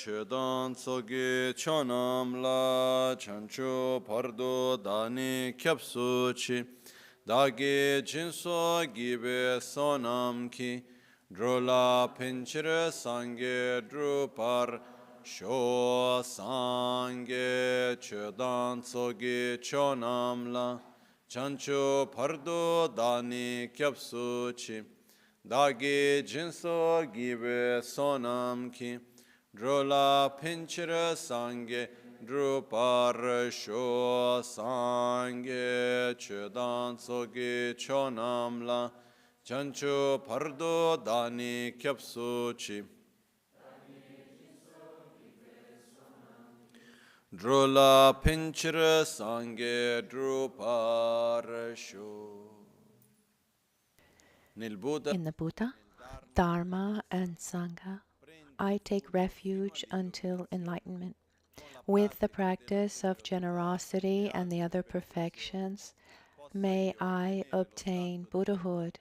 chedan tsoge chonam la chancho pardo dani kyapsu chi dage jinso gibe sonam ki drola pinchire sange drupar sho sange chedan tsoge chonam la chancho pardo dani kyapsu chi dagi jinso gibe sonam ki drola pinchira sange drupar sho sange chedan sogi chonam la chancho pardo dani kyapsu chi drola pinchira sange drupar sho. In the Buddha, Dharma, and Sangha, I take refuge until enlightenment. With the practice of generosity and the other perfections, may I obtain Buddhahood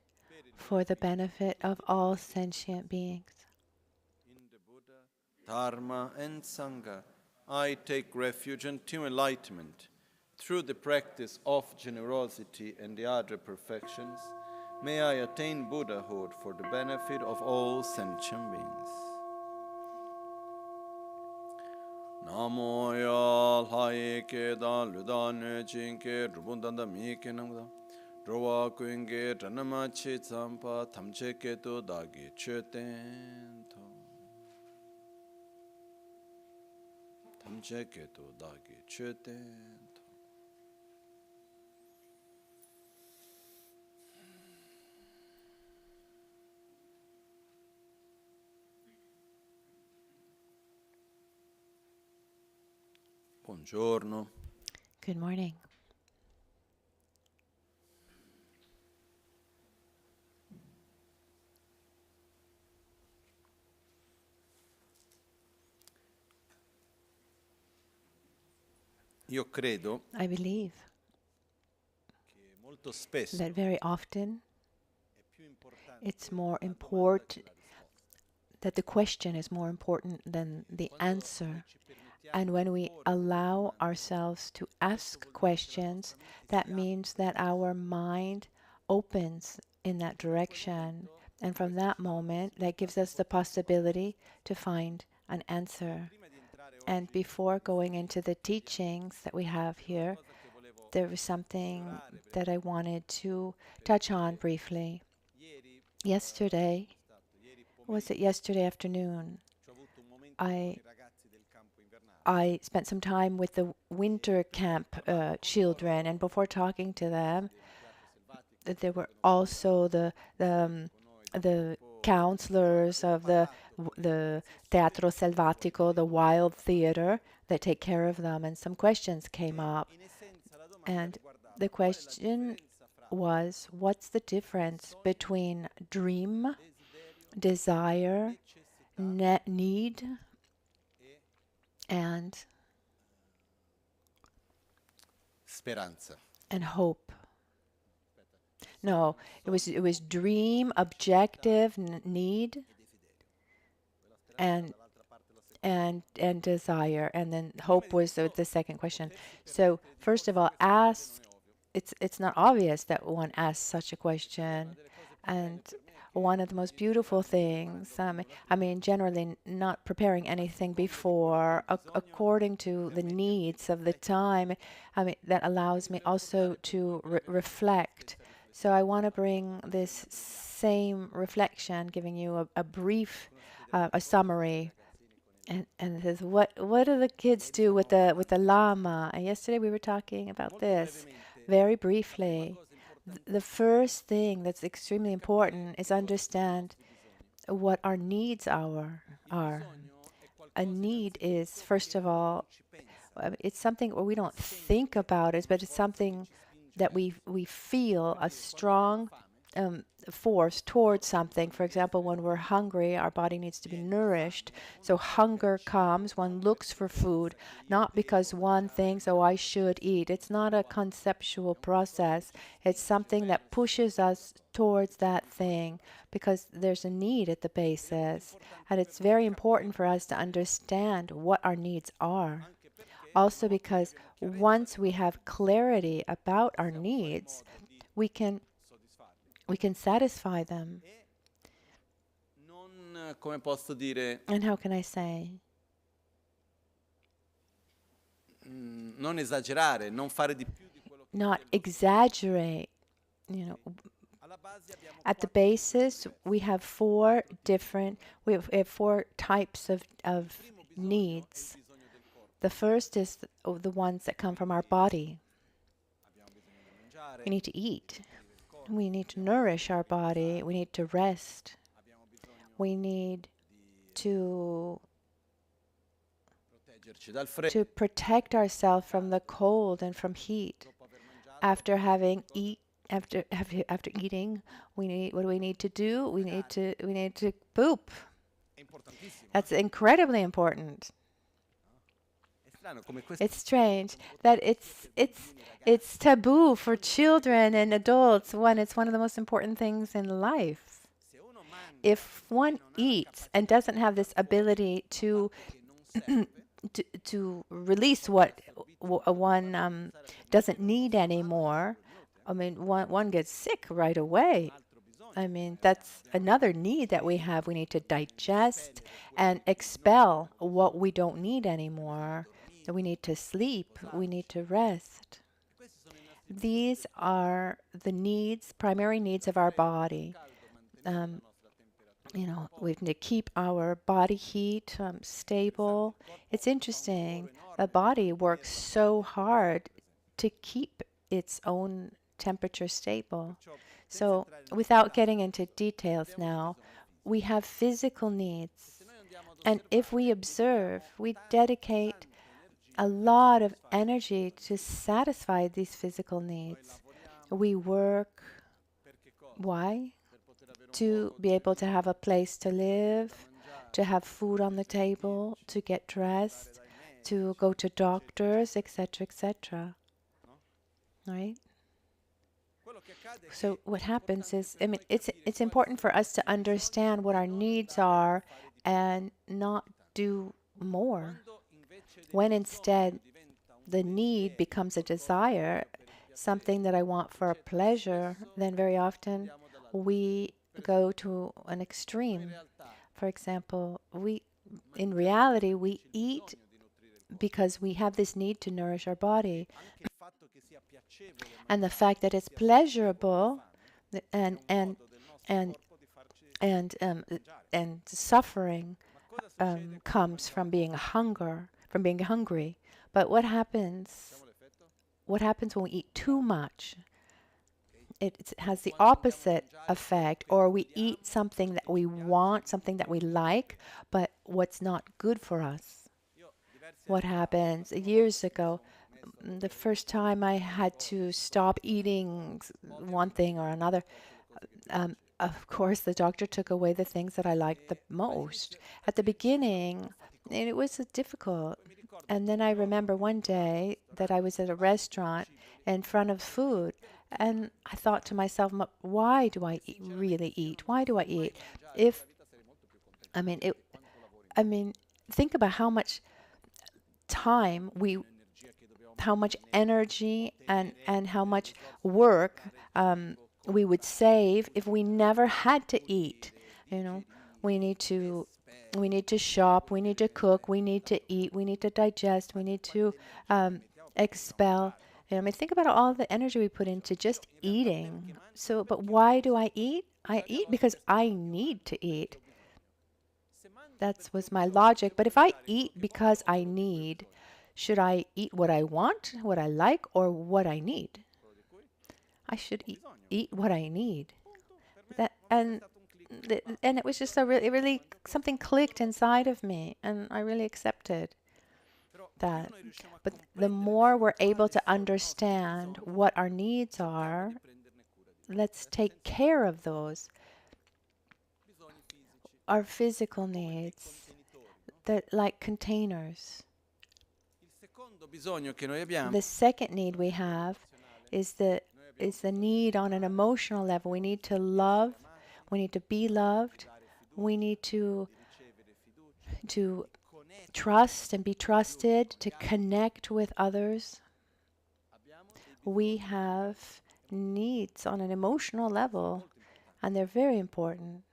for the benefit of all sentient beings. In the Buddha, Dharma, and Sangha, I take refuge until enlightenment. Through the practice of generosity and the other perfections, may I attain Buddhahood for the benefit of all sentient beings. Namo ya lai ke da luda ne jinke rubundan da mi ke namda rowa kuinge dhanama chi tsampa thamche ke to dagi cheten to thamche ke to dagi cheten to. Buongiorno. Good morning. Io credo I believe che molto spesso that very often è più importante it's more la domanda che important la risposta. that the question is more important than the Quando answer. noi ci permettiamo And when di we porre allow domande, ourselves to questo ask vuol dire che la questions, nostra mente si that apre means that our mind opens in that quel direction. momento And poi from ci that fa la moment, that possibilità gives di us the poter trovare. possibility to find an answer. Prima di entrare And oggi before in going questi into the incontri abbiamo, teachings that we have c'era una here, cosa che volevo there was something sfiorare that I wanted to touch on perché briefly. ieri, Yesterday, è stato ieri was it pomeriggio, yesterday afternoon? ho avuto un momento con I i ragazzi del campo invernale. I spent some time with the winter camp children, and before talking to them, Del teatro selvatico, that there were vengono qui also con noi da the poco. counselors Abbiamo of the parlato con i the ragazzi Teatro studenti Selvatico, the wild theater that take care of them, and some questions came e up. in essenza la domanda And riguardava the qual è la question differenza fra was, what's the difference between dream, desiderio, desire, necessità need, e and speranza. hope? Aspetta. No, it was dream, objective, need, E desiderio. Poi la speranza and dall'altra parte la seconda. desire, and then Prima hope di was tutto the second question. potersi So permettere di first porre of all, questa domanda non è ovvio. it's not obvious that one asks such a Ed è una question, delle cose più belle and per me one che of the most beautiful iniziando, things. preparando meglio la I fila, mean, generally not preparing a anything seconda di quello che ho before, bisogno, according to the permettermi di needs of the riflettere. time. I mean, that Quindi allows me volevo also portare per voi to quella che ritengo la reflect. stessa So riflessione I che ho want to fatto bring stamattina this mattina same reflection, giving you a brief, con una serie di ragazzi, a summary. ragazzini con il And it says, what do the kids do with the Lama? And yesterday we were talking about molto this brevemente. very La prima briefly. cosa The importantissima first thing that's extremely è capire important is che cosa sono i understand nostri bisogni. what our needs Il are. bisogno è A qualcosa need is, innanzitutto first che of uno all, non ci pensa, it's something where we don't think sente about it, una but it's forza che something ci spinge that verso. we feel Per a dire, quando abbiamo strong fame, force towards something. For example, when we're hungry, our body needs to be nourished. So hunger comes, one looks for food, not because one thinks, oh, I should eat. It's not a conceptual process. It's something that pushes us towards that thing because there's a need at the basis. And it's very important for us to understand what our needs are. Also because once we have clarity about our needs, we can satisfy them. Come posso dire, And how can I say? non esagerare, non fare di più di quello che Not exaggerate. At the basis, we have four types of needs. The first is the ones that come from our body. We need to eat. We need to nourish our body. We need to rest. We need to protect ourselves from the cold and from heat. After eating, what do we need to do? We need to poop. That's incredibly important. It's strange that it's taboo for children and adults when it's one of the most important things in life. If one eats and doesn't have this ability to to release what one doesn't need anymore, I mean, one gets sick right away. I mean, that's another need that we have. We need to digest and expel what we don't need anymore. We need to sleep. We need to rest. These are the needs, primary needs of our body. We need to keep our body heat stable. It's interesting. The body works so hard to keep its own temperature stable. So, without getting into details now, we have physical needs. And if we observe, we dedicate a lot of energy to satisfy these physical needs. We work. Why? To be able to have a place to live, to have food on the table, to get dressed, to go to doctors, etc., etc. Right? So what happens is, I mean, it's important for us to understand what our needs are and not do more. When instead the need becomes a desire, something that I want for a pleasure, then very often we go to an extreme. For example, in reality, we eat because we have this need to nourish our body. And the fact that it's pleasurable and suffering comes from being hungry. But what happens when we eat too much? It has the opposite effect, or we eat something that we want, something that we like, but what's not good for us. What happens? Years ago, the first time I had to stop eating one thing or another, of course, the doctor took away the things that I liked the most. At the beginning, it was difficult. And then I remember one day that I was at a restaurant in front of food, and I thought to myself, why do I really eat? Why do I eat? Think about how much time how much energy and how much work we would save if we never had to eat. We need to shop, we need to cook, we need to eat, we need to digest, we need to expel. Think about all the energy we put into just eating. So, but why do I eat? I eat because I need to eat. That was my logic. But if I eat because I need, should I eat what I want, what I like, or what I need? I should eat what I need. And it was just really something clicked inside of me, and I really accepted that. But the more we're able to understand what our needs are, let's take care of those. Our physical needs, that like containers. The second need we have is the need on an emotional level. We need to love. We need to be loved. We need to trust and be trusted, to connect with others. We have needs on an emotional level, and they're very important.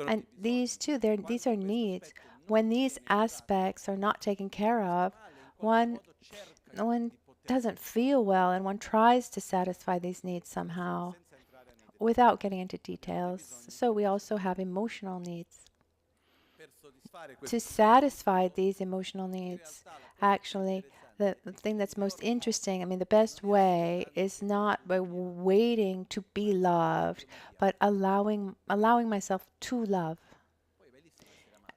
And these are needs. When these aspects are not taken care of, one doesn't feel well, and one tries to satisfy these needs somehow without getting into details. So we also have emotional needs. To satisfy these emotional needs, actually, the thing that's most interesting, the best way is not by waiting to be loved, but allowing myself to love.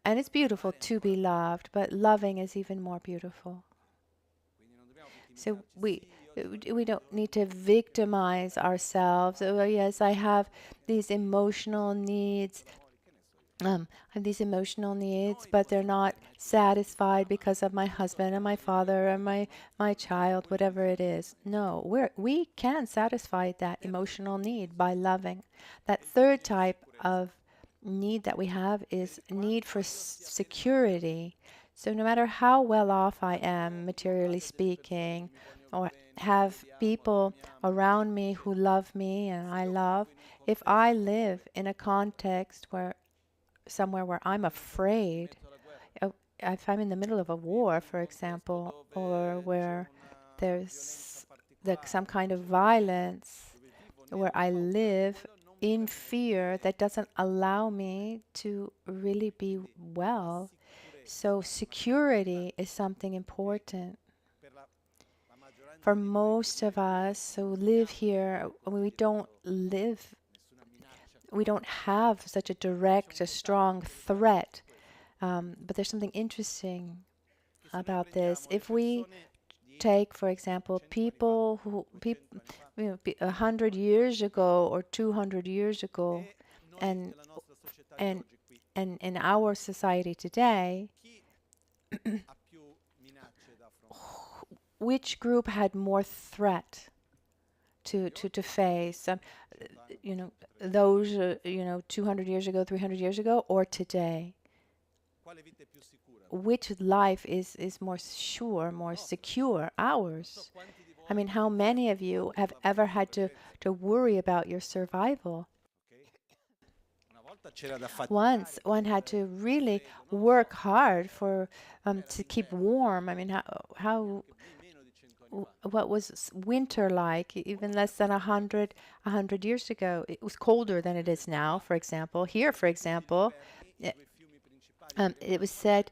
And it's beautiful to be loved, but loving is even more beautiful. So we don't need to victimize ourselves. Oh yes, I have these emotional needs. I have these emotional needs, but they're not satisfied because of my husband and my father and my child, whatever it is. No, we can satisfy that emotional need by loving. That third type of need that we have is need for security. So no matter how well off I am, materially speaking, or have people around me who love me and I love, if I live in a context somewhere where I'm afraid, if I'm in the middle of a war, for example, or where there's some kind of violence, where I live in fear, that doesn't allow me to really be well. So security is something important. For most of us who live here, we don't have such a direct, a strong threat. But there's something interesting about this. If we take, for example, people 100 years ago or 200 years ago, and in our society today, which group had more threat to face? Those 200 years ago, 300 years ago, or today? Which life is more sure, more secure? Ours. How many of you have ever had to worry about your survival? Once one had to really work hard to keep warm. What was winter like even less than 100 years ago? It was colder than it is now, for example. Here, for example, it's said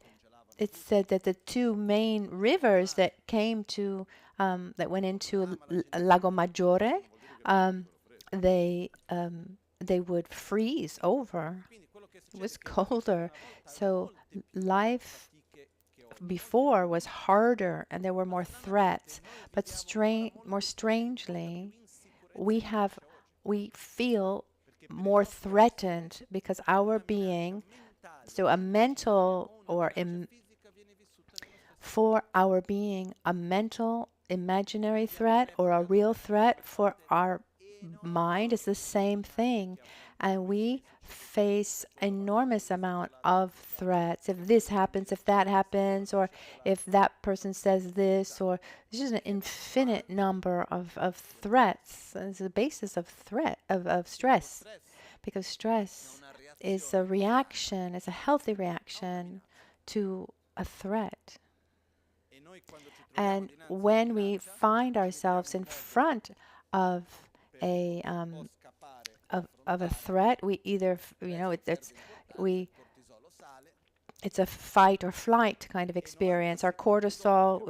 that the two main rivers that went into Lago Maggiore, they would freeze over. It was colder. So life before was harder and there were more threats. But more strangely, we feel more threatened because our being, so a mental or for our being, a mental imaginary threat or a real threat for our mind is the same thing. And we face enormous amount of threats. If this happens, if that happens, or if that person says this, or there's just an infinite number of threats. It's the basis of stress. Because stress is a reaction, it's a healthy reaction to a threat. And when we find ourselves in front of a threat, we either it's a fight or flight kind of experience. Our cortisol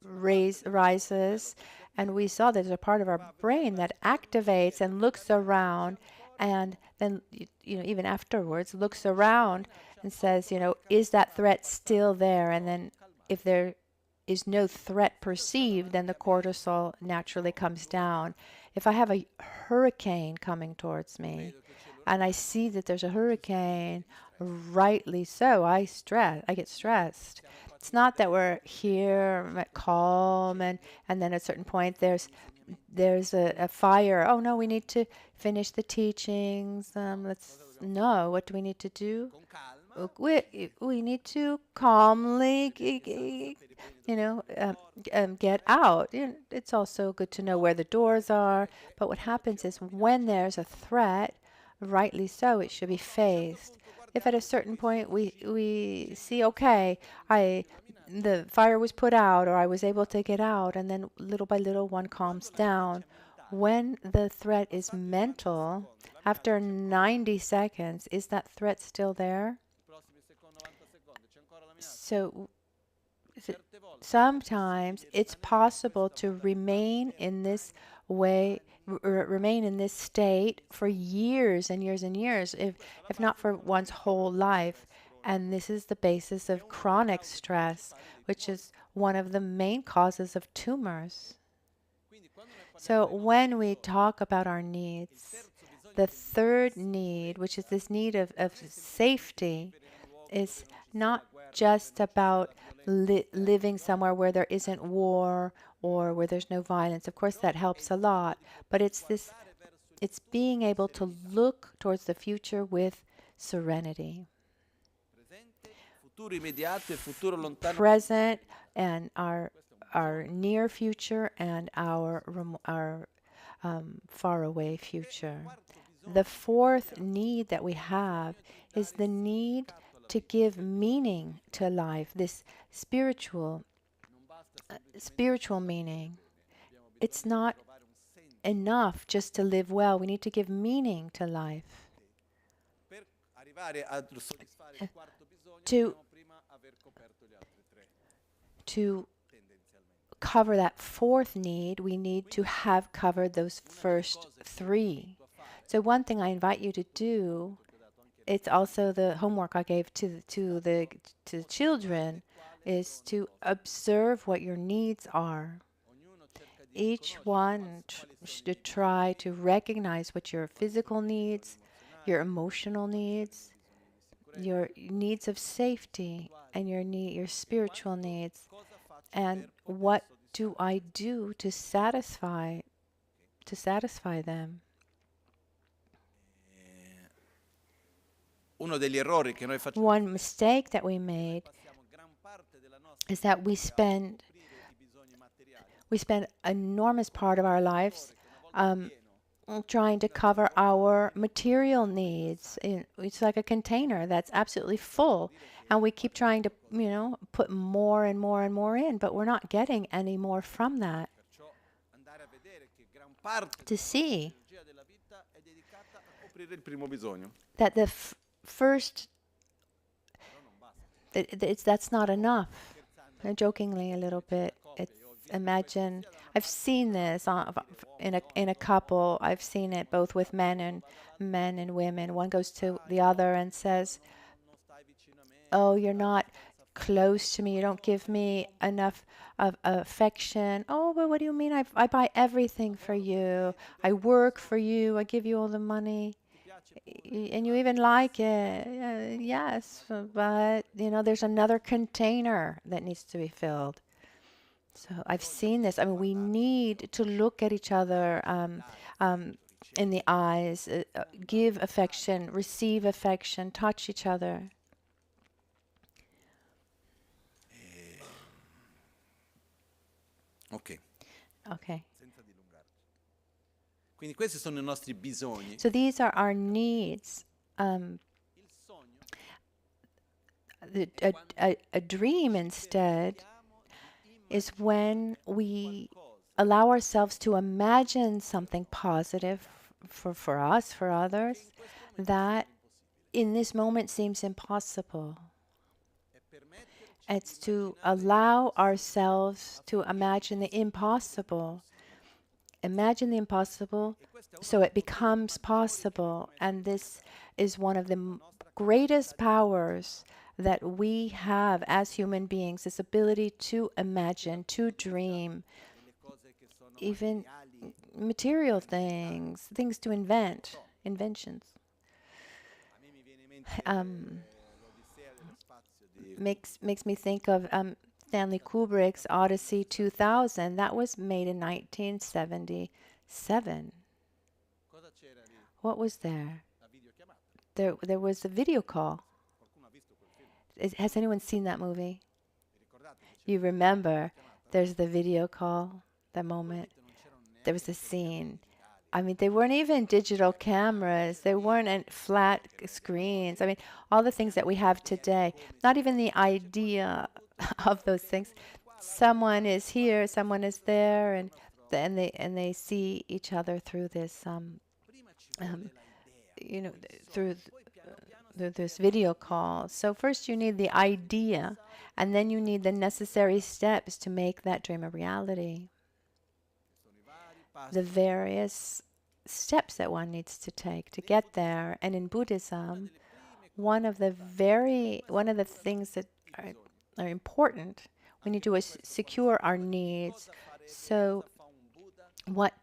rises, and we saw there's a part of our brain that activates and looks around, and then even afterwards looks around and says, is that threat still there? And then if is no threat perceived, then the cortisol naturally comes down. If I have a hurricane coming towards me and I see that there's a hurricane, rightly so, I get stressed. It's not that we're here calm and then at a certain point there's a fire. Oh no, we need to finish the teachings. What do we need to do? We need to calmly, get out. It's also good to know where the doors are. But what happens is when there's a threat, rightly so, it should be faced. If at a certain point we see, okay, the fire was put out or I was able to get out, and then little by little one calms down. When the threat is mental, after 90 seconds, is that threat still there? So sometimes it's possible to remain in this way, remain in this state for years and years and years, if not for one's whole life. And this is the basis of chronic stress, which is one of the main causes of tumors. So when we talk about our needs, the third need, which is this need of safety, is not just about living somewhere where there isn't war or where there's no violence. Of course, that helps a lot. But it's being able to look towards the future with serenity. Present and our near future and our faraway future. The fourth need that we have is the need to give meaning to life, this spiritual meaning. It's not enough just to live well. We need to give meaning to life. To cover that fourth need, we need to have covered those first three. So one thing I invite you to do, it's also the homework I gave to the children, is to observe what your needs are. Each one should try to recognize what your physical needs, your emotional needs, your needs of safety, and your spiritual needs, and what do I do to satisfy them. One mistake that we made is that we spend enormous part of our lives trying to cover our material needs. It's like a container that's absolutely full, and we keep trying to, put more and more and more in, but we're not getting any more from that. To see that the first, that's not enough. Jokingly a little bit, imagine, I've seen this in a couple. I've seen it both with men and women. One goes to the other and says, "Oh, you're not close to me. You don't give me enough of affection." "Oh, but what do you mean? I buy everything for you. I work for you. I give you all the money. And you even like it." Yes, but, there's another container that needs to be filled. So I've seen this. I mean, we need to look at each other in the eyes, give affection, receive affection, touch each other. Okay. Quindi questi sono I nostri bisogni. So these are our needs. A dream, instead, is when we allow ourselves to imagine something positive for us, for others, that in this moment seems impossible. It's to allow ourselves to imagine the impossible. Imagine the impossible so it becomes possible. And this is one of the greatest powers that we have as human beings, this ability to imagine, to dream, even material things, things to invent, inventions. Makes me think of Stanley Kubrick's Odyssey 2000. That was made in 1977. What was there? There was a video call. Has anyone seen that movie? You remember there's the video call, the moment. There was a scene. I mean, they weren't even digital cameras. They weren't flat screens. I mean, all the things that we have today, not even the idea of those things. Someone is here, someone is there, and they see each other through this, through this video call. So first you need the idea, and then you need the necessary steps to make that dream a reality. The various steps that one needs to take to get there. And in Buddhism, one of the things that are important, we need to secure our needs. So it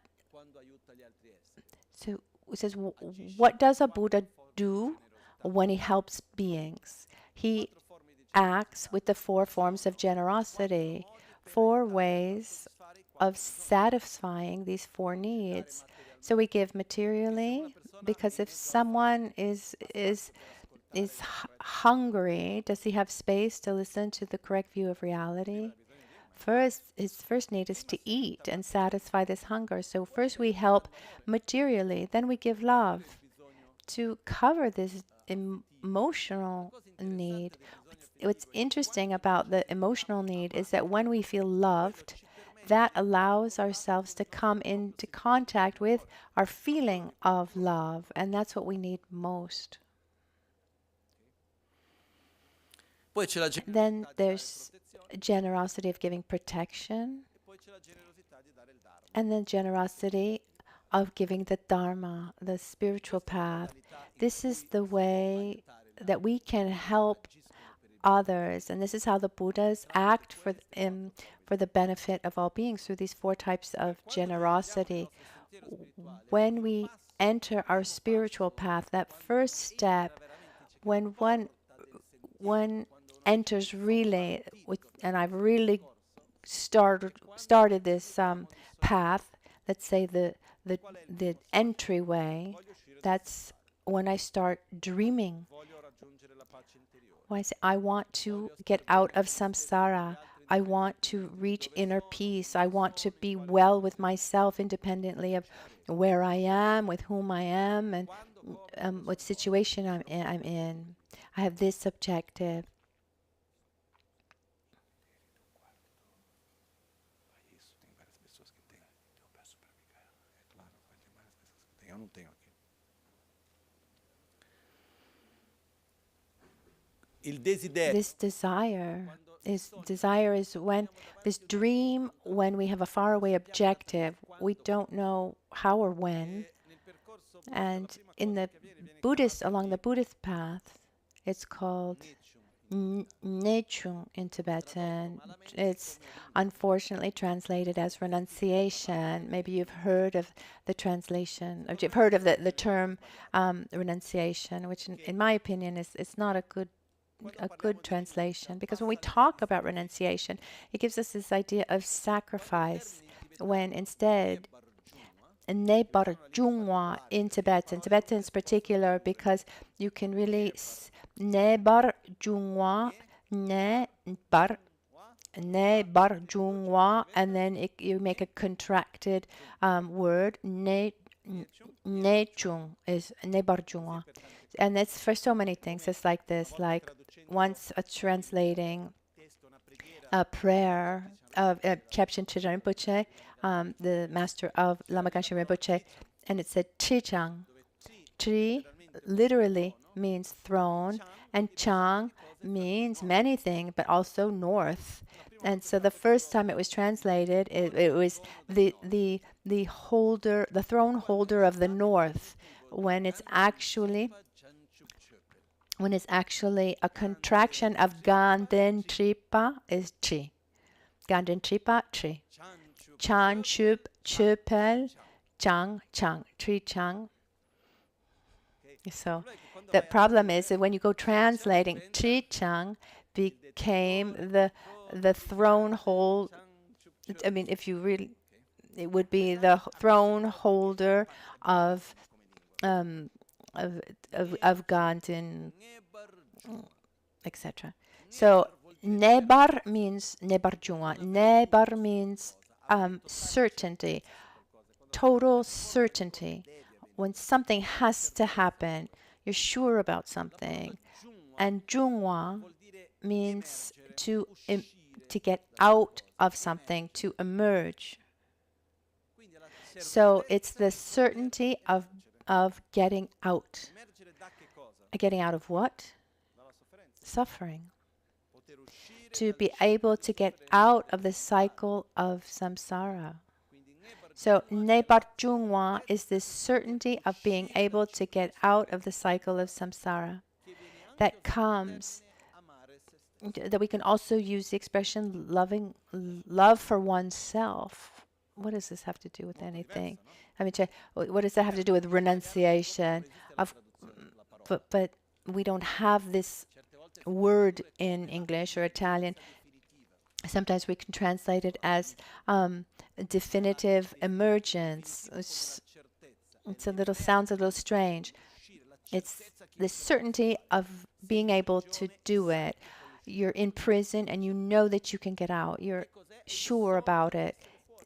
says, what does a Buddha do when he helps beings? He acts with the 4 forms of generosity, 4 ways of satisfying these 4 needs. So we give materially, because if someone is hungry, does he have space to listen to the correct view of reality? His first need is to eat and satisfy this hunger. So first we help materially, then we give love to cover this emotional need. What's interesting about the emotional need is that when we feel loved, that allows ourselves to come into contact with our feeling of love, and that's what we need most. Then there's generosity of giving protection, and then generosity of giving the Dharma, the spiritual path. This is the way that we can help others, and this is how the Buddhas act for the benefit of all beings through these 4 types of generosity. When we enter our spiritual path, that first step, when one enters really, and I've really started this path, let's say the entryway, that's when I start dreaming. When I say, I want to get out of samsara, I want to reach inner peace, I want to be well with myself independently of where I am, with whom I am, and what situation I'm in. I have this objective. This desire is when this dream, when we have a faraway objective, we don't know how or when. And along the Buddhist path, it's called Nechung in Tibetan. It's unfortunately translated as renunciation. Maybe you've heard of the translation, or you've heard of the term renunciation, which in my opinion is not a good translation, because when we talk about renunciation, it gives us this idea of sacrifice, when instead nebar jungwa in Tibetan is particular, because you can really nebar jungwa, nebar jungwa, and then you make a contracted word. Nechung is nebar jungwa, and it's for so many things. It's like this, like once translating a prayer of Kyabchen Chökyi Rinpoche, the master of Lama Michel Rinpoche, and it said Chichang. Chi literally means throne, and Chang means many things, but also north. And so the first time it was translated, it was the throne holder of the north, when it's actually when it's actually a contraction of Ganden Tripa is Chi. Ganden Tripa, Chi. Chan, Chup, Chupel, Chang, Chang, Tri Chang. So the problem is that when you go translating, Tri Chang became the throne hold. I mean, if you really, it would be the throne holder of Ganden, etc. So Nebar means Nebarjunga. Nebar means certainty, total certainty. When something has to happen, you're sure about something. And Jungwa means to get out of something, to emerge. So it's the certainty of getting out. Getting out of what? Suffering. To be able to get out of the cycle of samsara. So Nebar Jungwa is this certainty of being able to get out of the cycle of samsara that comes, that we can also use the expression love for oneself. What does this have to do with anything? I mean, what does that have to do with renunciation? But we don't have this word in English or Italian. Sometimes we can translate it as definitive emergence. Sounds a little strange. It's the certainty of being able to do it. You're in prison and you know that you can get out. You're sure about it.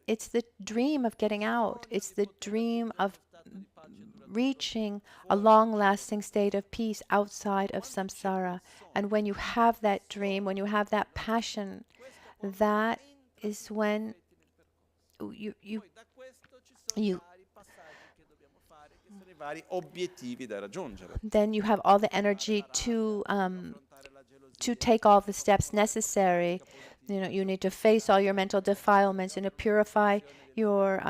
It's the dream of getting out. It's the dream of reaching a long-lasting state of peace outside of samsara. And when you have that dream, when you have that passion, that is when you then you have all the energy to take all the steps necessary. You need to face all your mental defilements and to purify your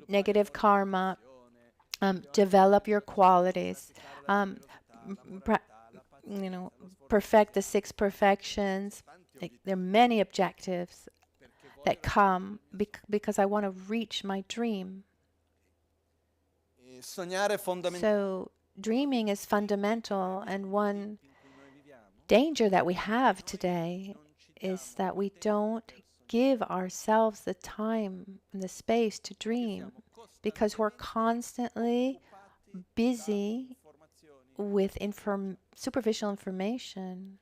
negative karma, develop your qualities, perfect the 6 perfections. There are many objectives that come because I want to reach my dream. So dreaming is fundamental, and one danger that we have today is that we don't give ourselves the time and the space to dream because we're constantly busy with superficial information.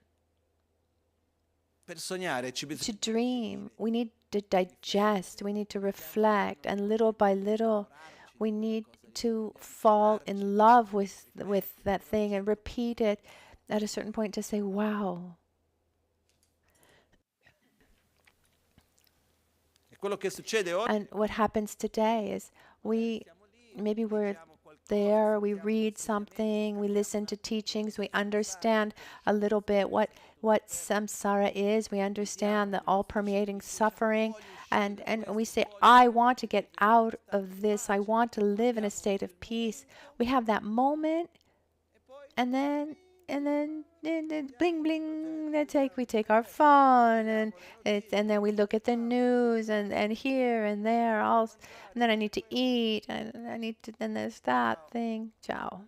To dream, we need to digest, we need to reflect, and little by little, we need to fall in love with that thing and repeat it at a certain point to say, wow. And what happens today is we're there, we read something, we listen to teachings, we understand a little bit what samsara is, we understand the all-permeating suffering, and we say, I want to get out of this, I want to live in a state of peace. We have that moment, and then bling bling, we take our phone, and then we look at the news, and here and there, and then I need to eat, and then there's that thing. Ciao.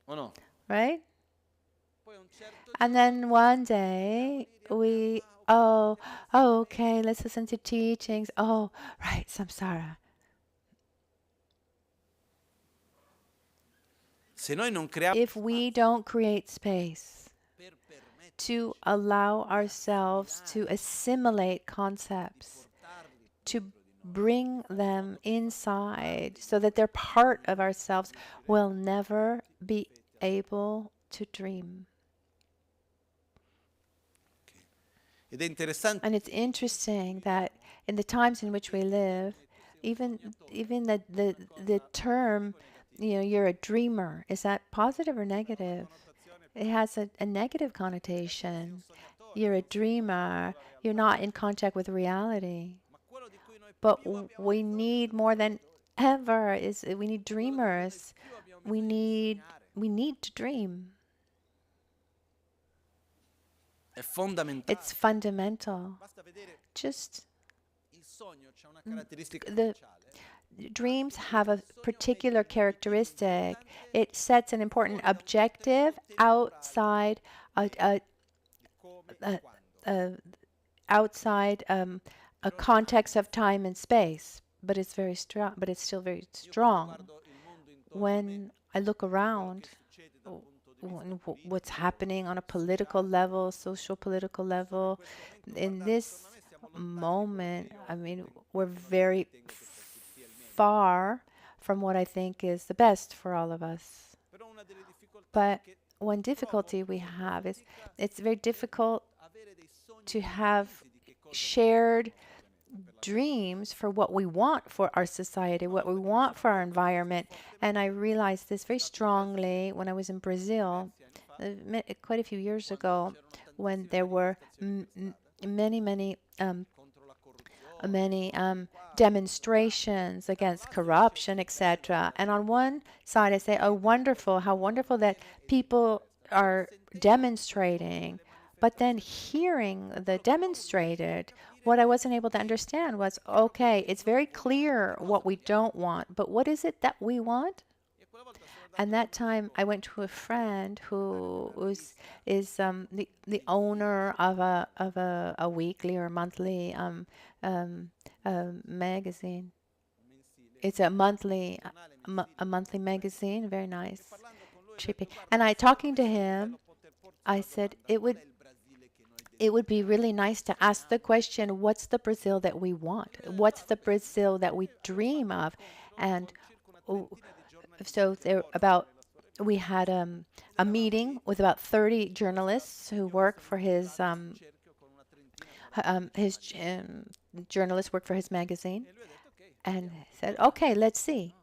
Oh no. Right? And then one day okay, let's listen to teachings. Oh, right, samsara. If we don't create space to allow ourselves to assimilate concepts, to bring them inside so that they're part of ourselves, we'll never be able to dream. And it's interesting that in the times in which we live, even the term, you're a dreamer, is that positive or negative? It has a negative connotation. You're a dreamer. You're not in contact with reality. But we need more than ever we need dreamers. We need we need to dream. It's fundamental. Just the dreams have a particular characteristic. It sets an important objective outside a context of time and space, but it's very strong. But it's still very strong. When I look around, what's happening on a political level, social political level, in this moment, I mean, we're very far from what I think is the best for all of us. But one difficulty we have is it's very difficult to have shared dreams for what we want for our society, what we want for our environment. And I realized this very strongly when I was in Brazil quite a few years ago, when there were many demonstrations against corruption, etc. And on one side, I say, "Oh, wonderful! How wonderful that people are demonstrating." But then hearing the demonstrated, what I wasn't able to understand was, okay, it's very clear what we don't want, but what is it that we want? And that time, I went to a friend who is the owner of a weekly or monthly magazine. It's a monthly magazine, very nice, cheapy. And talking to him, I said it would be really nice to ask the question, what's the Brazil that we want? What's the Brazil that we dream of? And so we had a meeting with about 30 journalists who work for his journalists work for his magazine, and said, okay, let's see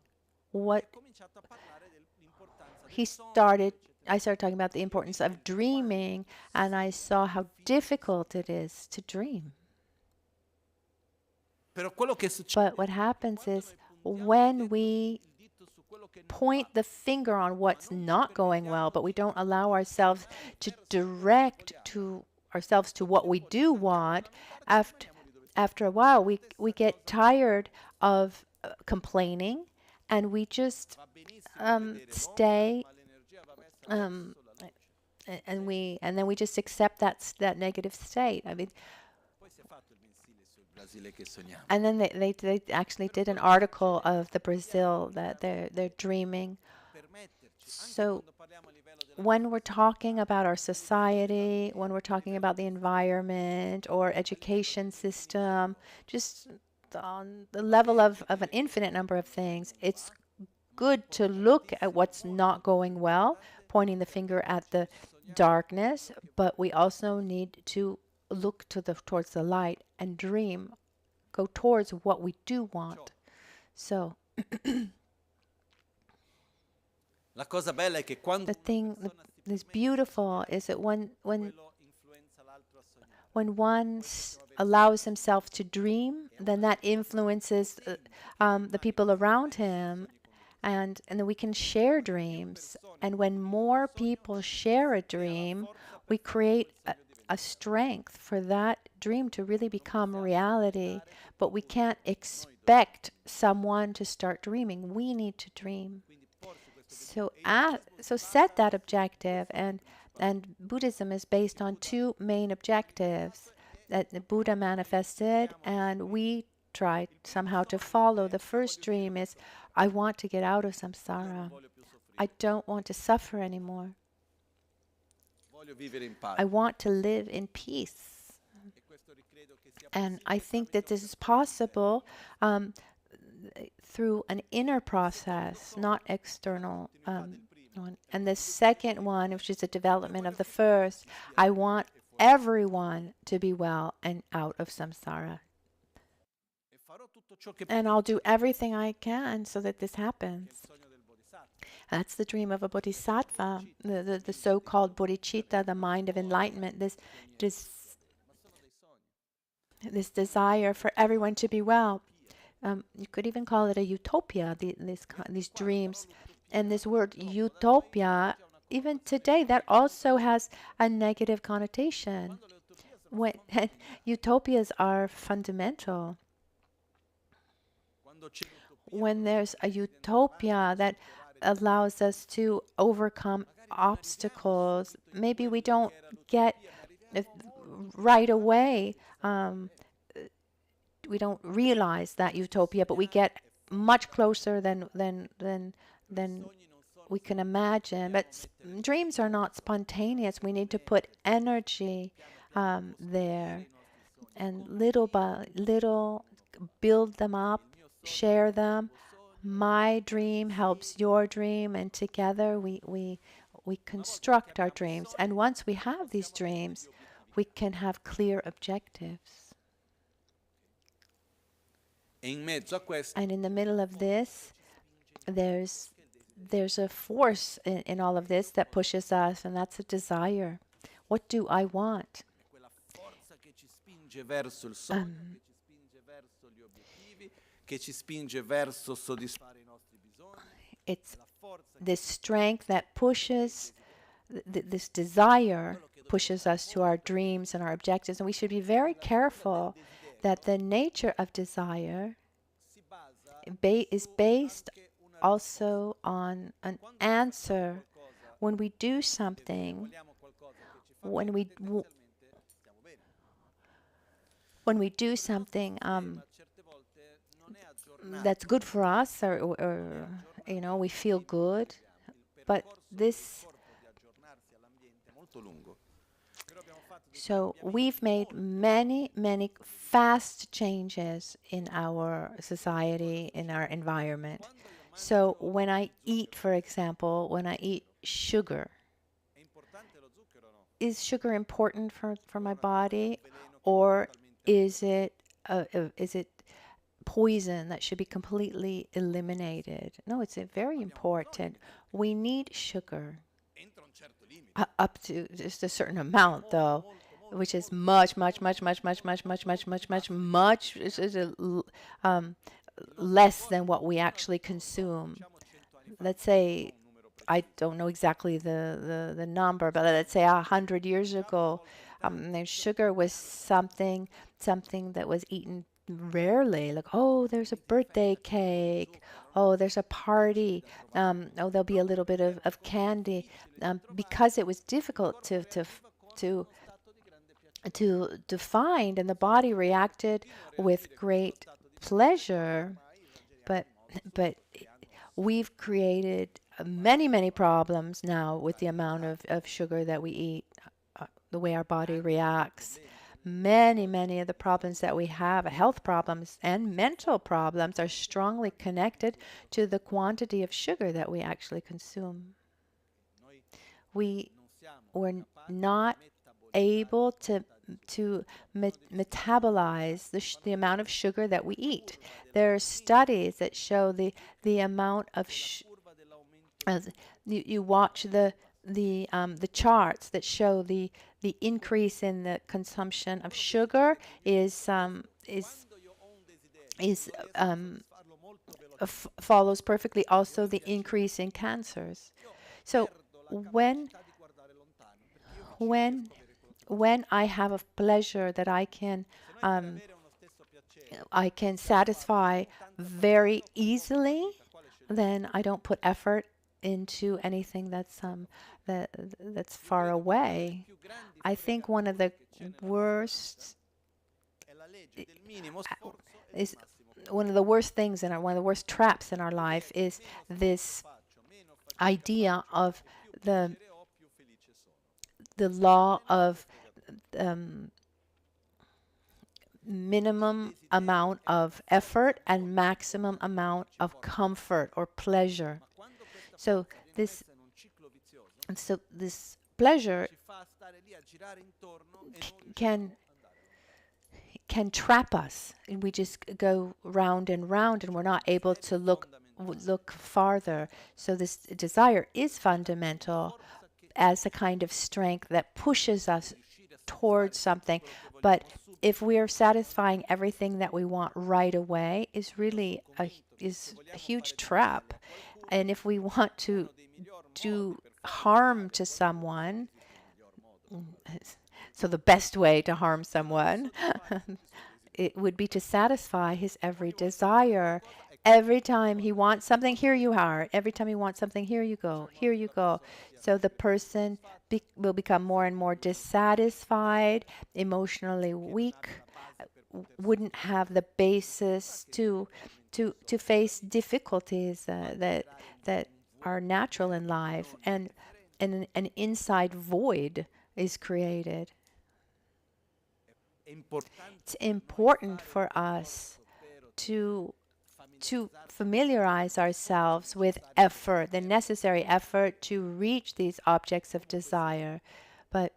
what he started. I started talking about the importance of dreaming, and I saw how difficult it is to dream. But what happens is when we point the finger on what's not going well, but we don't allow ourselves to direct to ourselves to what we do want, after a while we get tired of complaining, and we just stay and then we just accept that negative state. I mean, and then they actually did an article of the Brazil that they're dreaming. So when we're talking about our society, when we're talking about the environment or education system, just on the level of an infinite number of things, it's good to look at what's not going well, pointing the finger at the darkness, but we also need to look towards the light and dream, go towards what we do want. So the thing that's beautiful is that when one allows himself to dream, then that influences the people around him, and then we can share dreams. And when more people share a dream, we create a strength for that dream to really become reality. But we can't expect someone to start dreaming. We need to dream. So set that objective, and Buddhism is based on two main objectives that the Buddha manifested, and we tried somehow to follow. The first dream is, I want to get out of samsara. I don't want to suffer anymore. I want to live in peace. And I think that this is possible through an inner process, not external one. And the second one, which is the development of the first, I want everyone to be well and out of samsara. And I'll do everything I can so that this happens. That's the dream of a bodhisattva, the so-called bodhicitta, the mind of enlightenment, this desire for everyone to be well. You could even call it a utopia, these dreams And this word utopia, even today, that also has a negative connotation. When utopias are fundamental. When there's a utopia that allows us to overcome obstacles, maybe we don't get it right away. We don't realize that utopia, but we get much closer than we can imagine. But dreams are not spontaneous. We need to put energy there, and little by little build them up, share them. My dream helps your dream, and together we construct our dreams. And once we have these dreams, we can have clear objectives. And in the middle of this, there's a force in all of this that pushes us, and that's a desire. What do I want? It's this strength that pushes, this desire pushes us to our dreams and our objectives. And we should be very careful that the nature of desire is based also on an answer. When we do something, when we do something that's good for us, or we feel good, but this. So we've made many fast changes in our society, in our environment. So when I eat, for example, when I eat sugar, is sugar important for my body, or is it poison that should be completely eliminated? No, it's very important. We need sugar up to just a certain amount, though, which is much less than what we actually consume. Let's say, I don't know exactly the number, but let's say 100 years ago, sugar was something that was eaten rarely. Like, oh, there's a birthday cake. Oh, there's a party. Oh, there'll be a little bit of candy, because it was difficult to find, and the body reacted with great pleasure. But we've created many problems now with the amount of sugar that we eat, the way our body reacts. Many of the problems that we have, health problems and mental problems, are strongly connected to the quantity of sugar that we actually consume. We were not able to metabolize the amount of sugar that we eat. There are studies that show the amount of you watch the charts that show the increase in the consumption of sugar follows perfectly also the increase in cancers. So when I have a pleasure that I can satisfy very easily, then I don't put effort into anything that's far away. I think one of the worst things one of the worst traps in our life is this idea of the law of minimum amount of effort and maximum amount of comfort or pleasure. So this pleasure can trap us, and we just go round and round, and we're not able to look farther. So this desire is fundamental as a kind of strength that pushes us towards something. But if we are satisfying everything that we want right away, is really a huge trap. And if we want to do harm to someone, so the best way to harm someone, it would be to satisfy his every desire. Every time he wants something, here you are. Every time he wants something, here you go. Here you go. So the person will become more and more dissatisfied, emotionally weak, wouldn't have the basis to face difficulties that are natural in life, and an inside void is created. It's important for us to familiarize ourselves with effort, the necessary effort to reach these objects of desire. But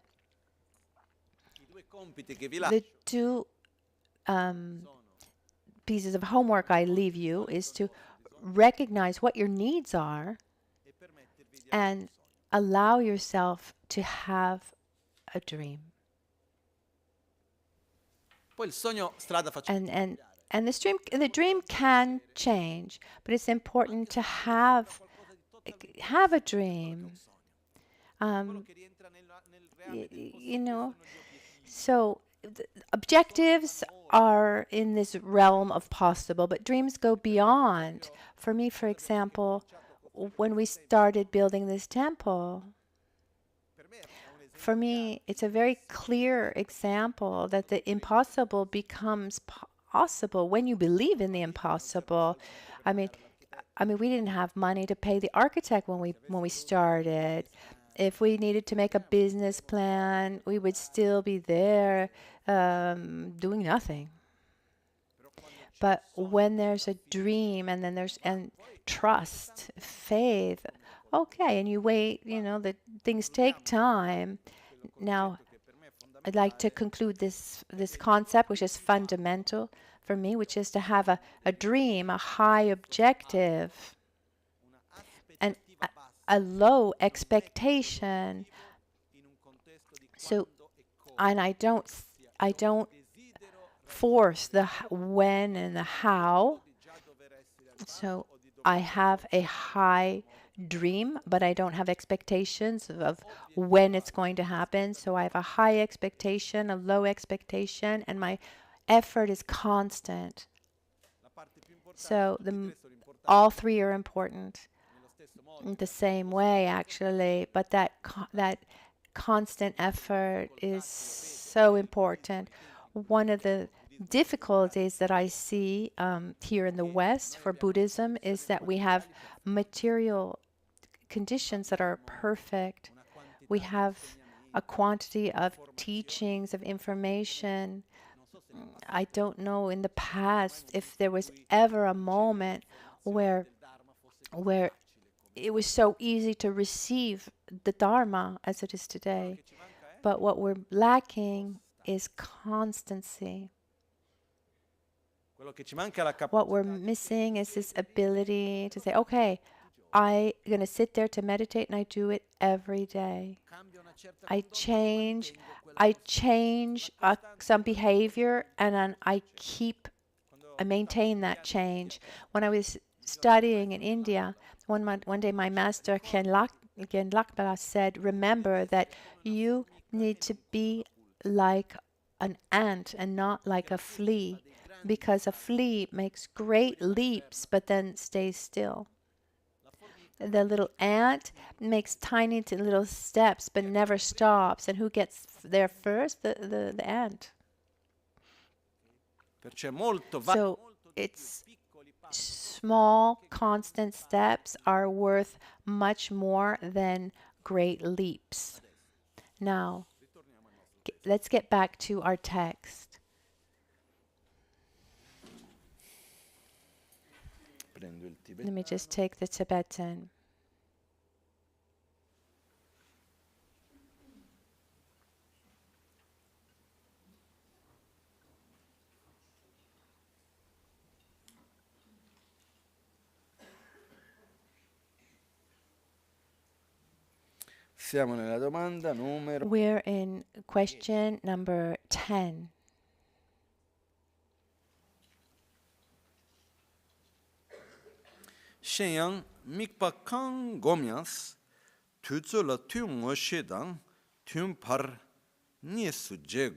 the two pieces of homework I leave you is to recognize what your needs are and allow yourself to have a dream. And the dream can change, but it's important to have a dream. So objectives are in this realm of possible, but dreams go beyond. For me, for example, when we started building this temple, for me, it's a very clear example that the impossible becomes possible when you believe in the impossible. I mean, we didn't have money to pay the architect when we started. If we needed to make a business plan, we would still be there doing nothing. But when there's a dream and then there's trust, faith, okay, and you wait, that things take time. Now, I'd like to conclude this concept, which is fundamental for me, which is to have a dream, a high objective, and a low expectation. So, and I don't force the when and the how. So I have a high dream, but I don't have expectations of when it's going to happen. So I have a high expectation, a low expectation, and my effort is constant. So all three are important in the same way, actually, but that constant effort is so important. One of the difficulties that I see here in the West for Buddhism is that we have material conditions that are perfect. We have a quantity of teachings, of information. I don't know in the past if there was ever a moment where it was so easy to receive the Dharma as it is today. But what we're lacking is constancy. What we're missing is this ability to say, okay, I'm going to sit there to meditate, and I do it every day. I change some behavior, and then I maintain that change. When I was studying in India, one day my master, Lakpa, said, remember that you need to be like an ant and not like a flea, because a flea makes great leaps but then stays still. The little ant makes tiny little steps but never stops. And who gets there first? The ant. So it's small, constant steps are worth much more than great leaps. Now, let's get back to our text. Let me just take the Tibetan. We're in question number 10. mikpa kang gomyas tuzula tu ngoshidang tun par niesu je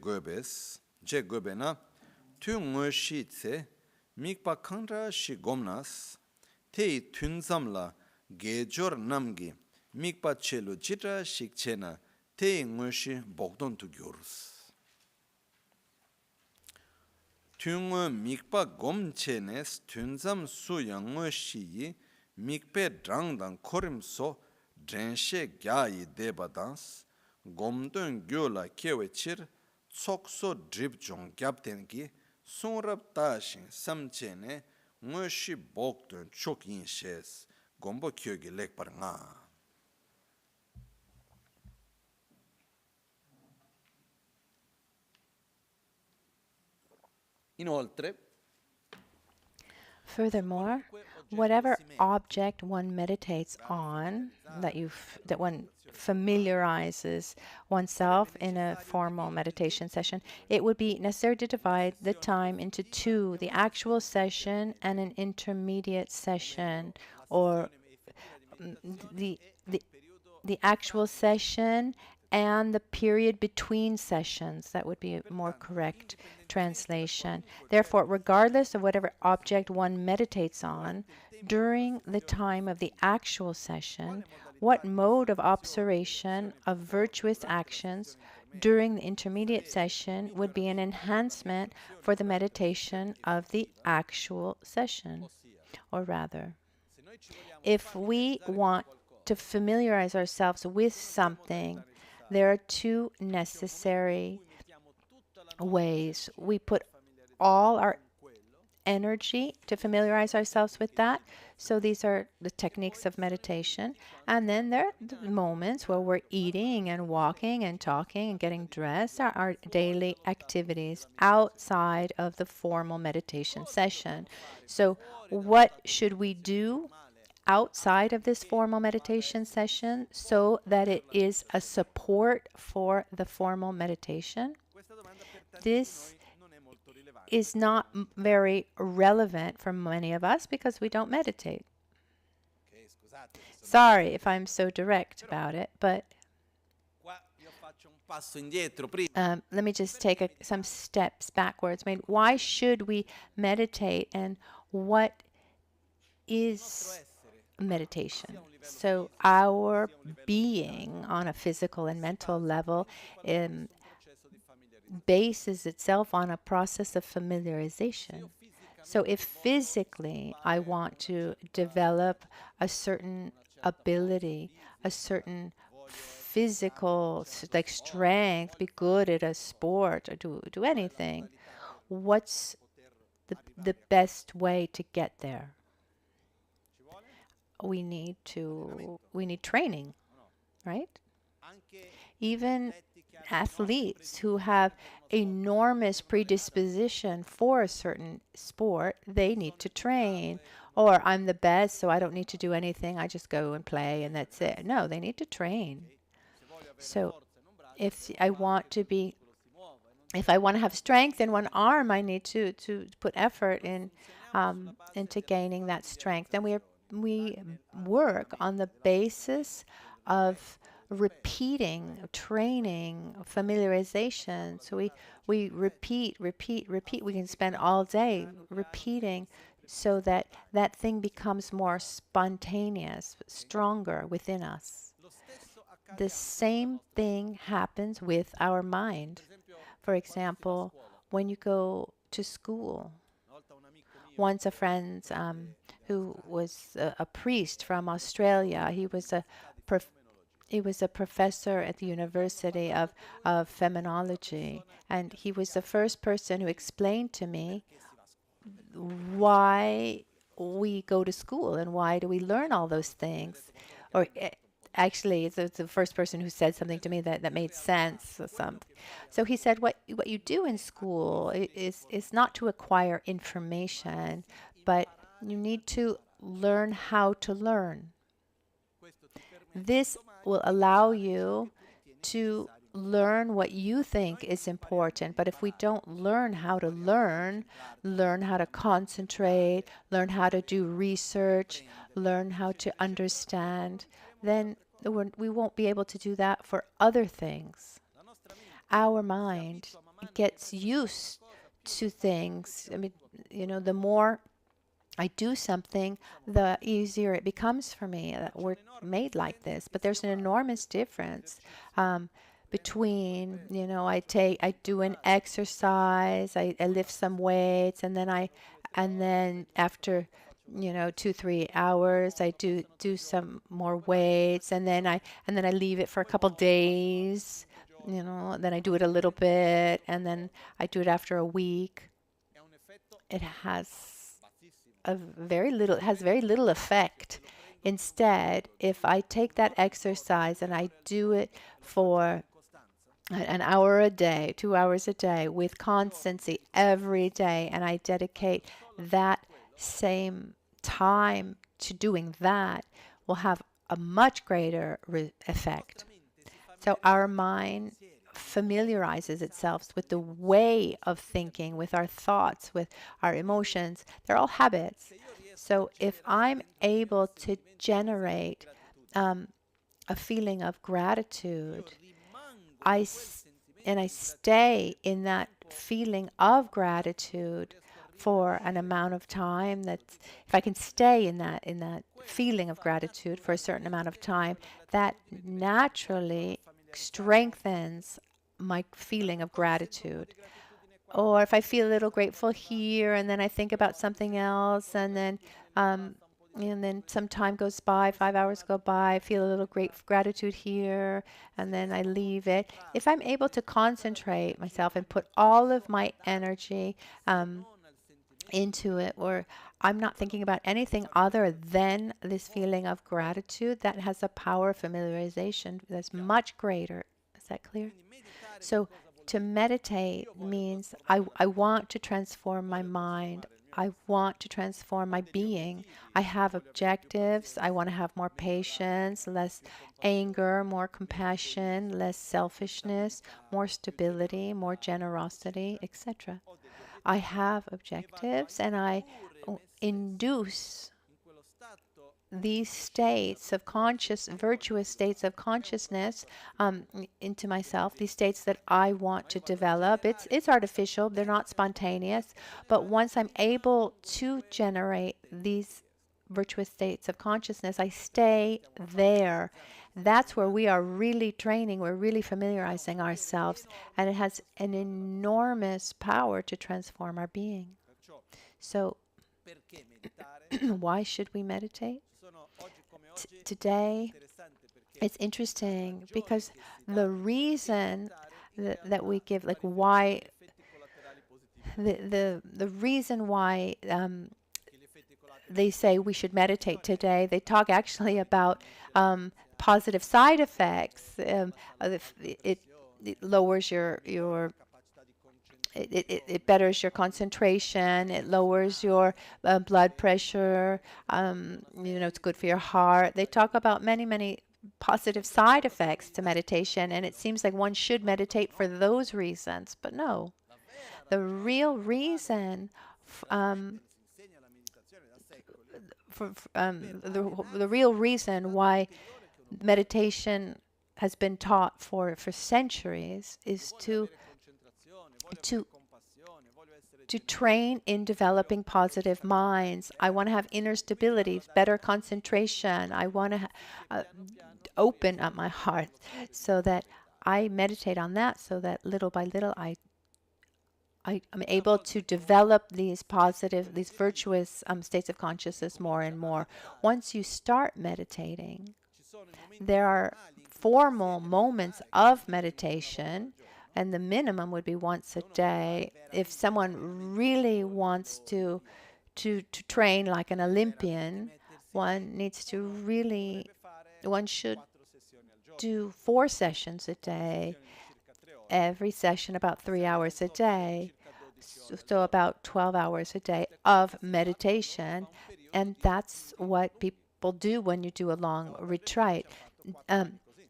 gobena tu ngoshitse mikpa kangra shi gomnas te tunzamla gejor namgi mikpa chelu jitra shikchena te ngoshi bogdon tu gyorus. Tungo mikpa gomchenes tunzam su yangoshi mikpe drangdan korimso drenshe gyayi debadans gomdon gyola kewechir tsokso drip jong gyabtengi sunrab tashin samchene ngoshi bogdon chok yin shes gombo kyogi lekbar nga. Inoltre, furthermore, whatever object one meditates on, that one familiarizes oneself in a formal meditation session, it would be necessary to divide the time into two, the actual session and an intermediate session, or the actual session and the period between sessions. That would be a more correct translation. Therefore, regardless of whatever object one meditates on, during the time of the actual session, what mode of observation of virtuous actions during the intermediate session would be an enhancement for the meditation of the actual session? Or rather, if we want to familiarize ourselves with something, there are two necessary ways. We put all our energy to familiarize ourselves with that. So these are the techniques of meditation. And then there are the moments where we're eating and walking and talking and getting dressed, are our daily activities outside of the formal meditation session. So what should we do outside of this formal meditation session so that it is a support for the formal meditation? This is not very relevant for many of us because we don't meditate. Sorry if I'm so direct about it, but let me just take some steps backwards. I mean, why should we meditate, and what is meditation? So our being on a physical and mental level bases itself on a process of familiarization. So if physically I want to develop a certain ability, a certain physical like strength, be good at a sport or do anything, what's the best way to get there? We need training, right? Even athletes who have enormous predisposition for a certain sport, they need to train. Or I'm the best, so I don't need to do anything. I just go and play and that's it. No, they need to train. So if I want to have strength in one arm, I need to put effort into gaining that strength. And we work on the basis of repeating, training, familiarization. So we repeat. We can spend all day repeating so that that thing becomes more spontaneous, stronger within us. The same thing happens with our mind. For example, when you go to school, once a friend who was a priest from Australia, he was a professor at the University of Feminology, and he was the first person who explained to me why we go to school and why do we learn all those things. Or actually, it's the first person who said something to me that made sense. So he said, what you do in school is not to acquire information, but you need to learn how to learn. This will allow you to learn what you think is important, but if we don't learn how to learn how to concentrate, learn how to do research, learn how to understand, then we won't be able to do that for other things. Our mind gets used to things. I mean, the more I do something, the easier it becomes for me. We're made like this, but there's an enormous difference between, I do an exercise, I lift some weights, and then after 2-3 hours, I do some more weights, and then I leave it for a couple days. Then I do it a little bit, and then I do it after a week. It has very little effect. Instead, if I take that exercise and I do it for an hour a day, 2 hours a day, with constancy every day, and I dedicate that same time to doing that, will have a much greater effect. So our mind familiarizes itself with the way of thinking, with our thoughts, with our emotions. They're all habits. So if I'm able to generate a feeling of gratitude, I stay in that feeling of gratitude for an amount of time. If I can stay in that feeling of gratitude for a certain amount of time, that naturally strengthens my feeling of gratitude. Or if I feel a little grateful here, and then I think about something else, and then some time goes by, 5 hours go by, I feel a little gratitude here, and then I leave it. If I'm able to concentrate myself and put all of my energy into it, or I'm not thinking about anything other than this feeling of gratitude, that has a power of familiarization that's much greater. Is that clear? So to meditate means I want to transform my mind. I want to transform my being. I have objectives. I want to have more patience, less anger, more compassion, less selfishness, more stability, more generosity, etc. I have objectives, and I induce these states of virtuous states of consciousness into myself, these states that I want to develop. It's artificial, they're not spontaneous, but once I'm able to generate these virtuous states of consciousness, I stay there. That's where we are really training, we're really familiarizing ourselves, and it has an enormous power to transform our being. So, why should we meditate? Today, it's interesting because the reason that we give, like why, the reason why they say we should meditate today, they talk actually about positive side effects. It lowers it betters your concentration. It lowers your blood pressure. It's good for your heart. They talk about many positive side effects to meditation, and it seems like one should meditate for those reasons. But no, the real reason the real reason why meditation has been taught for centuries is to train in developing positive minds. I want to have inner stability, better concentration. I want to open up my heart so that I meditate on that, so that little by little I'm able to develop these virtuous states of consciousness more and more. Once you start meditating, there are formal moments of meditation, and the minimum would be once a day. If someone really wants to train like an Olympian, one should do 4 sessions a day, every session about 3 hours a day, so about 12 hours a day of meditation. And that's what people do when you do a long retreat.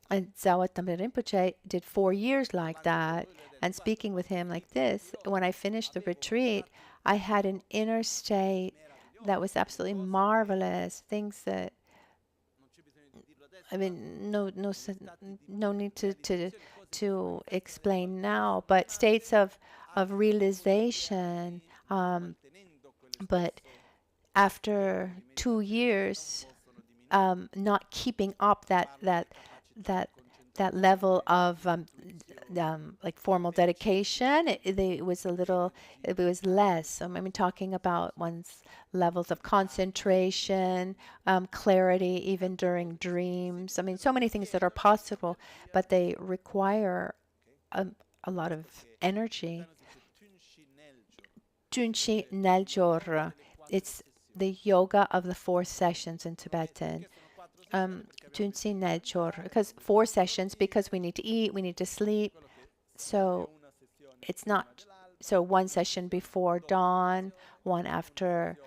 And Zawatama Rinpoche did 4 years like that. And speaking with him like this, when I finished the retreat, I had an inner state that was absolutely marvelous. Things that, I mean, no need to explain now, but states of realization. But after 2 years, not keeping up that that level of like formal dedication, it was it was less. I mean, talking about one's levels of concentration, clarity, even during dreams. I mean, so many things that are possible, but they require a lot of energy. Tunchi Neljor. It's the yoga of the 4 sessions in Tibetan. Tunsi Neljor, because 4 sessions, because we need to eat, we need to sleep. So it's not, so 1 session before dawn, 1 after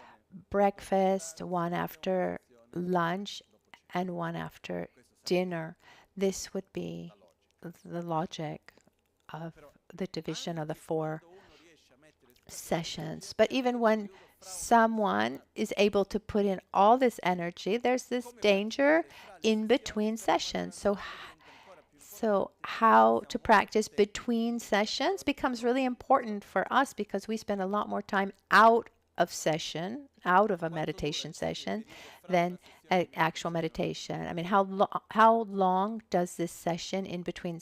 breakfast, 1 after lunch, and 1 after dinner. This would be the logic of the division of the 4 sessions. But even when someone is able to put in all this energy, there's this danger in between sessions. So how to practice between sessions becomes really important for us, because we spend a lot more time out of session, out of a meditation session, than an actual meditation. I mean, how long does this session in between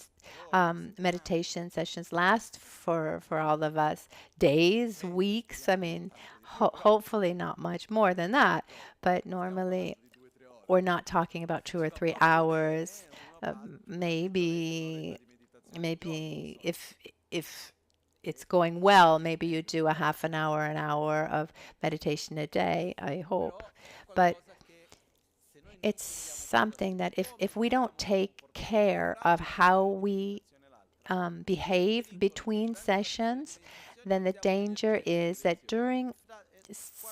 meditation sessions last for all of us? Days, weeks? I mean, hopefully not much more than that. But normally, we're not talking about 2 or 3 hours. Maybe if it's going well, maybe you do a half an hour of meditation a day, I hope. But it's something that if we don't take care of how we behave between sessions, then the danger is that during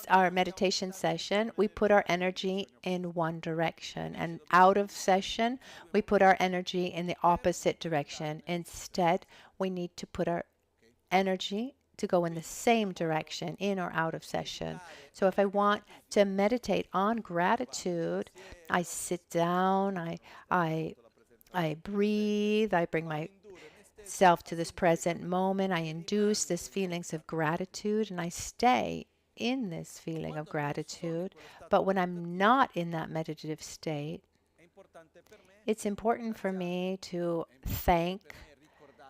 our meditation session, we put our energy in one direction, and out of session, we put our energy in the opposite direction. Instead, we need to put our energy to go in the same direction, in or out of session. So if I want to meditate on gratitude, I sit down, I breathe, I bring myself to this present moment, I induce these feelings of gratitude, and I stay in this feeling of gratitude. But when I'm not in that meditative state, it's important for me to thank,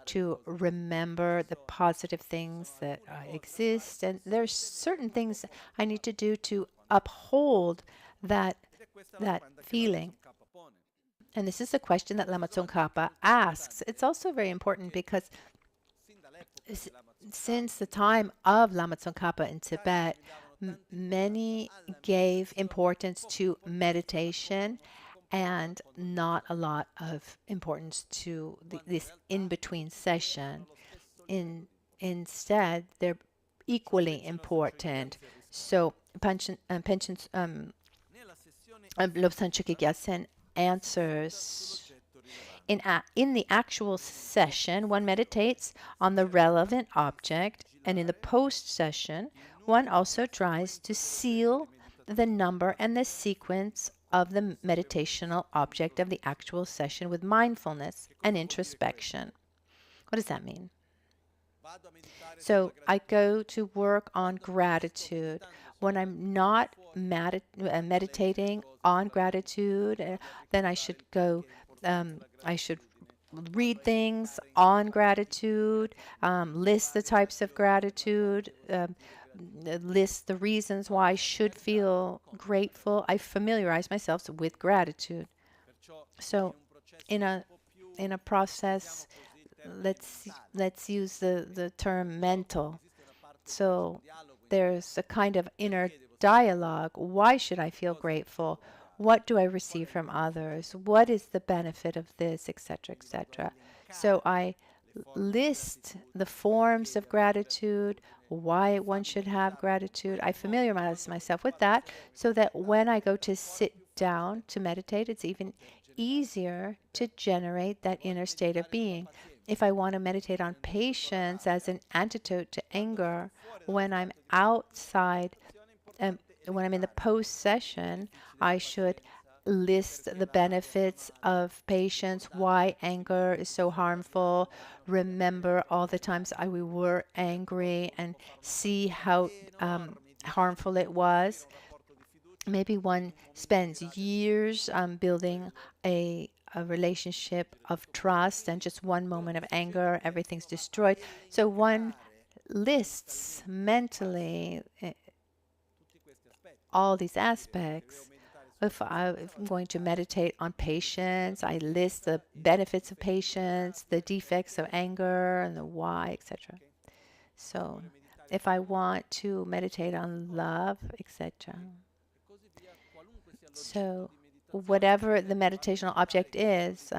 to remember the positive things that exist. And there's certain things I need to do to uphold that feeling. And this is a question that Lama Tsongkhapa asks. It's also very important because since the time of Lama Tsongkhapa in Tibet, many gave importance to meditation and not a lot of importance to this in-between session. Instead, they're equally important. So Panchen Losang Chökyi Gyaltsen answers, in the actual session, one meditates on the relevant object, and in the post-session, one also tries to seal the number and the sequence of the meditational object of the actual session with mindfulness and introspection. What does that mean? So I go to work on gratitude. When I'm not meditating on gratitude, then I should go, I should read things on gratitude, list the types of gratitude, list the reasons why I should feel grateful. I familiarize myself with gratitude. So in a process, let's use the term mental. So there's a kind of inner dialogue. Why should I feel grateful? What do I receive from others? What is the benefit of this, etc., etc.? So I list the forms of gratitude, why one should have gratitude. I familiarize myself with that so that when I go to sit down to meditate, it's even easier to generate that inner state of being. If I want to meditate on patience as an antidote to anger, when I'm outside, when I'm in the post session, I should list the benefits of patience, why anger is so harmful, remember all the times we were angry and see how harmful it was. Maybe one spends years building a relationship of trust, and just one moment of anger, everything's destroyed. So one lists mentally all these aspects. If I'm going to meditate on patience, I list the benefits of patience, the defects of anger, and the why, etc. So if I want to meditate on love, etc. So whatever the meditational object is,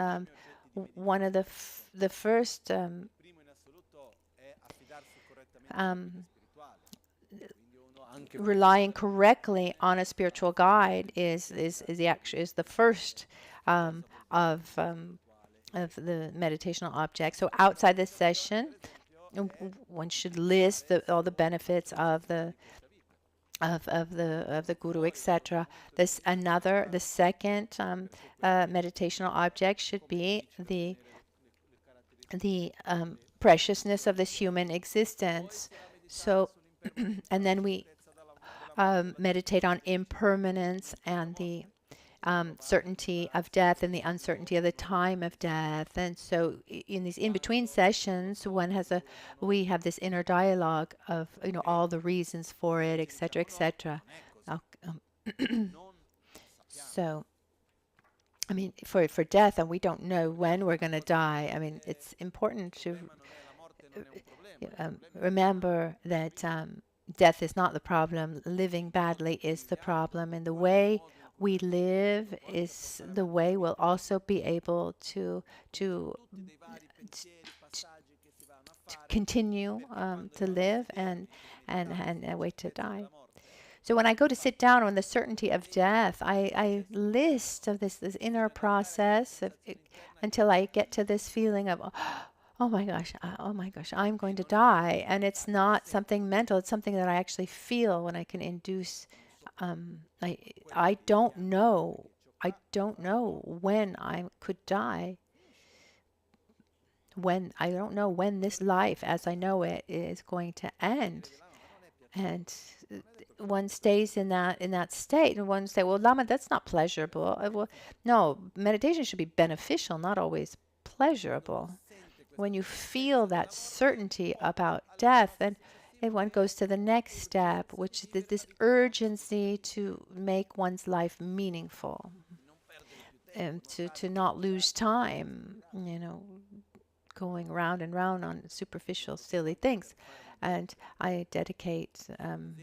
one of the first relying correctly on a spiritual guide is the first of the meditational object. So outside this session, one should list all the benefits of the guru, etc. The second meditational object should be the preciousness of this human existence. So, and then we meditate on impermanence and the certainty of death and the uncertainty of the time of death. And so in these in-between sessions, we have this inner dialogue of, all the reasons for it, etc., etc. So, I mean, for death, and we don't know when we're going to die. I mean, it's important to remember that death is not the problem. Living badly is the problem. And the way we live is the way we'll also be able to continue to live and wait to die. So when I go to sit down on the certainty of death, I list of this inner process until I get to this feeling of, oh my gosh, I'm going to die. And it's not something mental, it's something that I actually feel when I can induce. I don't know when I could die. I don't know when this life as I know it is going to end. And one stays in that state, and one say, well, Lama, that's not pleasurable. Well, no, meditation should be beneficial, not always pleasurable. When you feel that certainty about death, then one goes to the next step, which is this urgency to make one's life meaningful, and to not lose time, going round and round on superficial, silly things. And I dedicate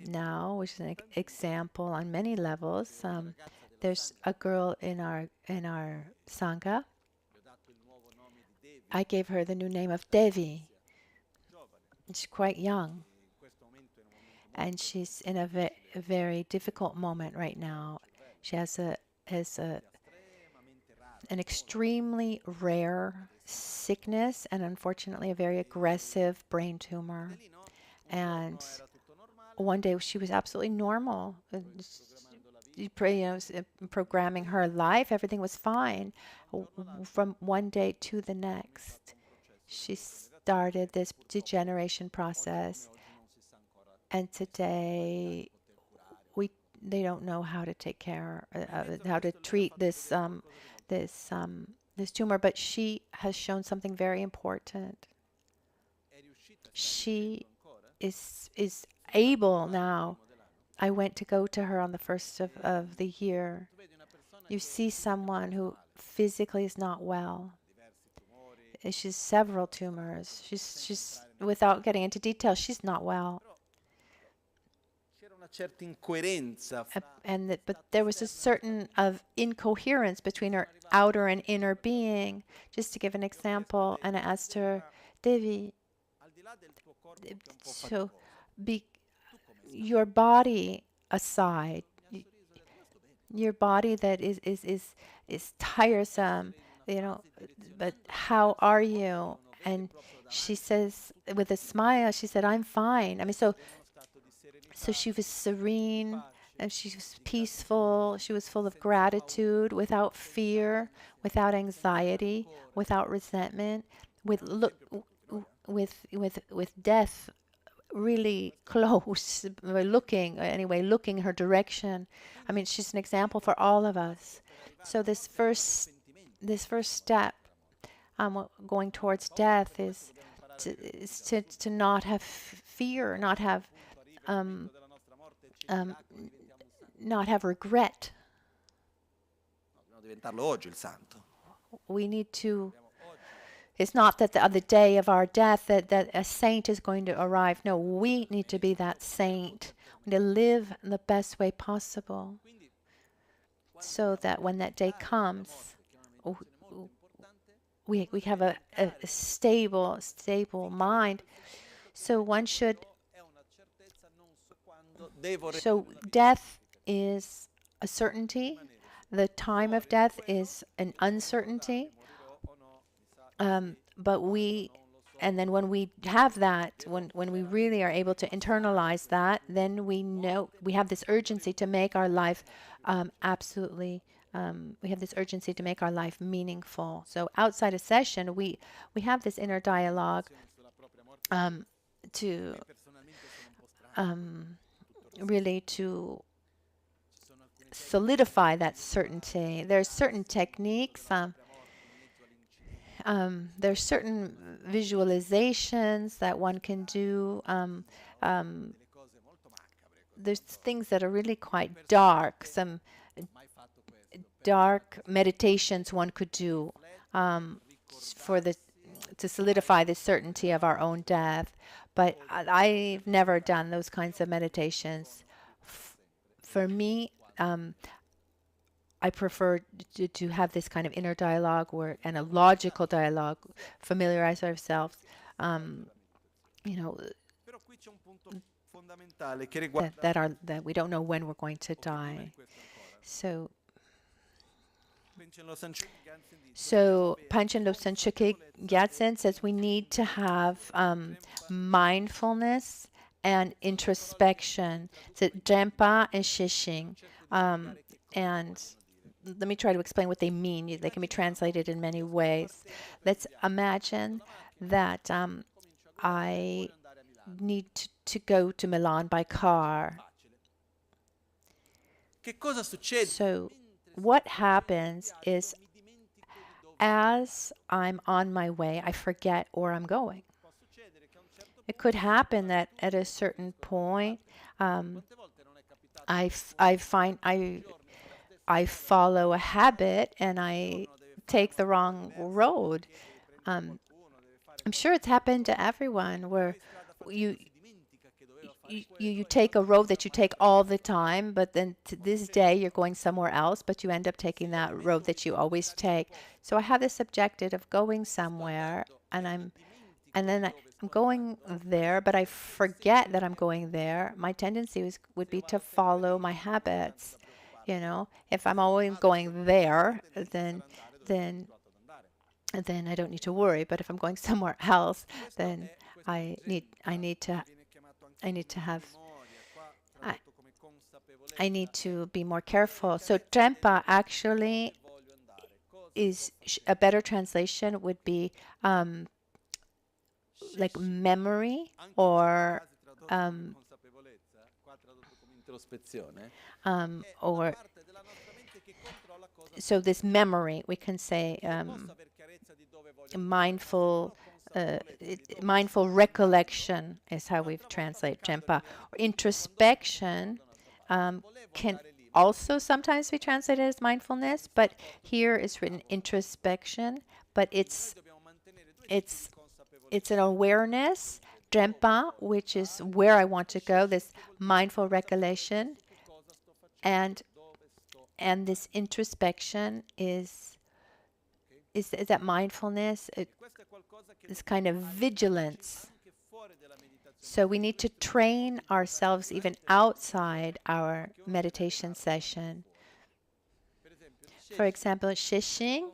now, which is an example on many levels. There's a girl in our Sangha. I gave her the new name of Devi. She's quite young. And she's in a very difficult moment right now. She has an extremely rare sickness and unfortunately a very aggressive brain tumor. And one day she was absolutely normal. Programming her life, everything was fine. From one day to the next, she started this degeneration process. And today, they don't know how to take care, how to treat this tumor. But she has shown something very important. She is able now. I went to go to her on the 1st of the year. You see someone who physically is not well. She's several tumors. She's without getting into detail, she's not well. But there was a certain of incoherence between her outer and inner being. Just to give an example, and I asked her, Devi, so your body aside, your body that is tiresome, you know, but how are you? And she says with a smile, she said, I'm fine. I mean, so she was serene and she was peaceful. She was full of gratitude, without fear, without anxiety, without resentment, with look with death really close, looking her direction. I mean, she's an example for all of us. So this first step, going towards death, is to not have fear, not have regret. We need to. It's not that the day of our death that a saint is going to arrive. No, we need to be that saint. We need to live in the best way possible, so that when that day comes, we have a stable mind. So one should. So death is a certainty. The time of death is an uncertainty. And then when we have that, when we really are able to internalize that, then we know we have this urgency to make our life we have this urgency to make our life meaningful. So outside a session, we have this inner dialogue to really to solidify that certainty. There are certain techniques. There's certain visualizations that one can do. There's things that are really quite dark. Some dark meditations one could do to solidify the certainty of our own death. But I've never done those kinds of meditations. For me, I prefer to have this kind of inner dialogue and a logical dialogue, familiarize ourselves, that we don't know when we're going to die. So Panchen Losang Chökyi Gyaltsen says we need to have mindfulness and introspection. So Dharma and Shishing. And let me try to explain what they mean. They can be translated in many ways. Let's imagine that I need to go to Milan by car. So what happens is, as I'm on my way, I forget where I'm going. It could happen that at a certain point, I follow a habit and I take the wrong road. I'm sure it's happened to everyone, where you take a road that you take all the time, but then to this day you're going somewhere else, but you end up taking that road that you always take. So I have this objective of going somewhere, and then I'm going there, but I forget that I'm going there. My tendency would be to follow my habits. If I'm always going there, then I don't need to worry. But if I'm going somewhere else, then I need to be more careful. So Trempa actually is a better translation would be like memory, or so this memory, we can say mindful recollection is how we've translated Trempa. Introspection can also sometimes be translated as mindfulness, but here is written introspection, but it's an awareness, Trempa, which is where I want to go, this mindful recollection, and this introspection is that mindfulness, this kind of vigilance. So we need to train ourselves even outside our meditation session. For example, shishing,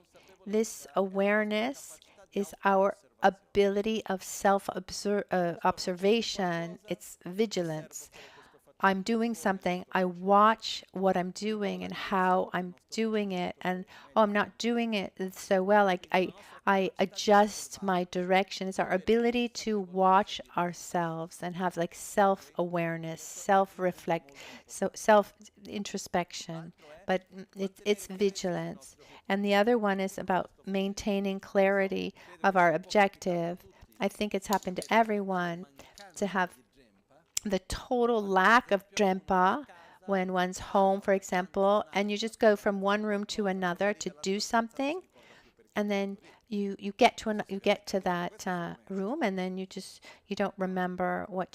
this awareness is our ability of self-observation. It's vigilance. I'm doing something, I watch what I'm doing and how I'm doing it, and oh, I'm not doing it so well. Like I adjust my direction. It's our ability to watch ourselves and have like self-awareness, self-reflect, so self-introspection. But it's vigilance. And the other one is about maintaining clarity of our objective. I think it's happened to everyone to have the total lack of drempa when one's home, for example, and you just go from one room to another to do something, and then you get to that room, and then you don't remember why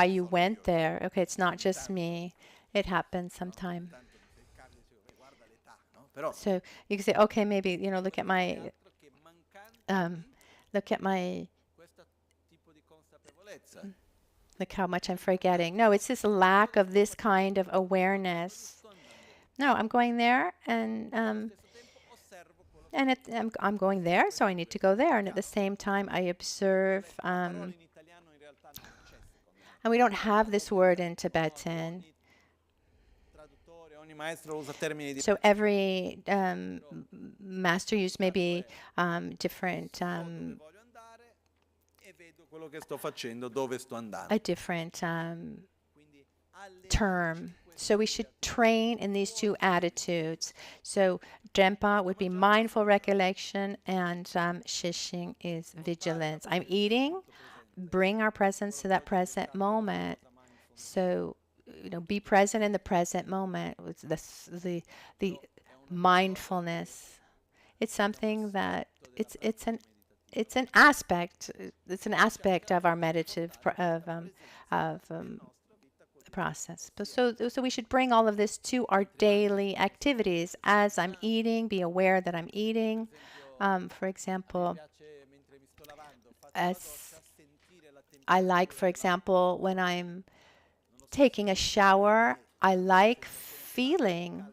you went there. Okay, it's not just me; it happens sometime. So you can say, okay, maybe look at my look how much I'm forgetting. No, it's this lack of this kind of awareness. No, I'm going there, and I'm going there, so I need to go there. And at the same time, I observe. And we don't have this word in Tibetan. So every master used maybe different. A different term. So we should train in these two attitudes. So Drempa would be mindful recollection, and shishing is vigilance. I'm eating, bring our presence to that present moment. So be present in the present moment. The mindfulness. It's something that it's an aspect. It's an aspect of our meditative process. But so we should bring all of this to our daily activities. As I'm eating, be aware that I'm eating. For example, as I like, for example, when I'm taking a shower, I like feeling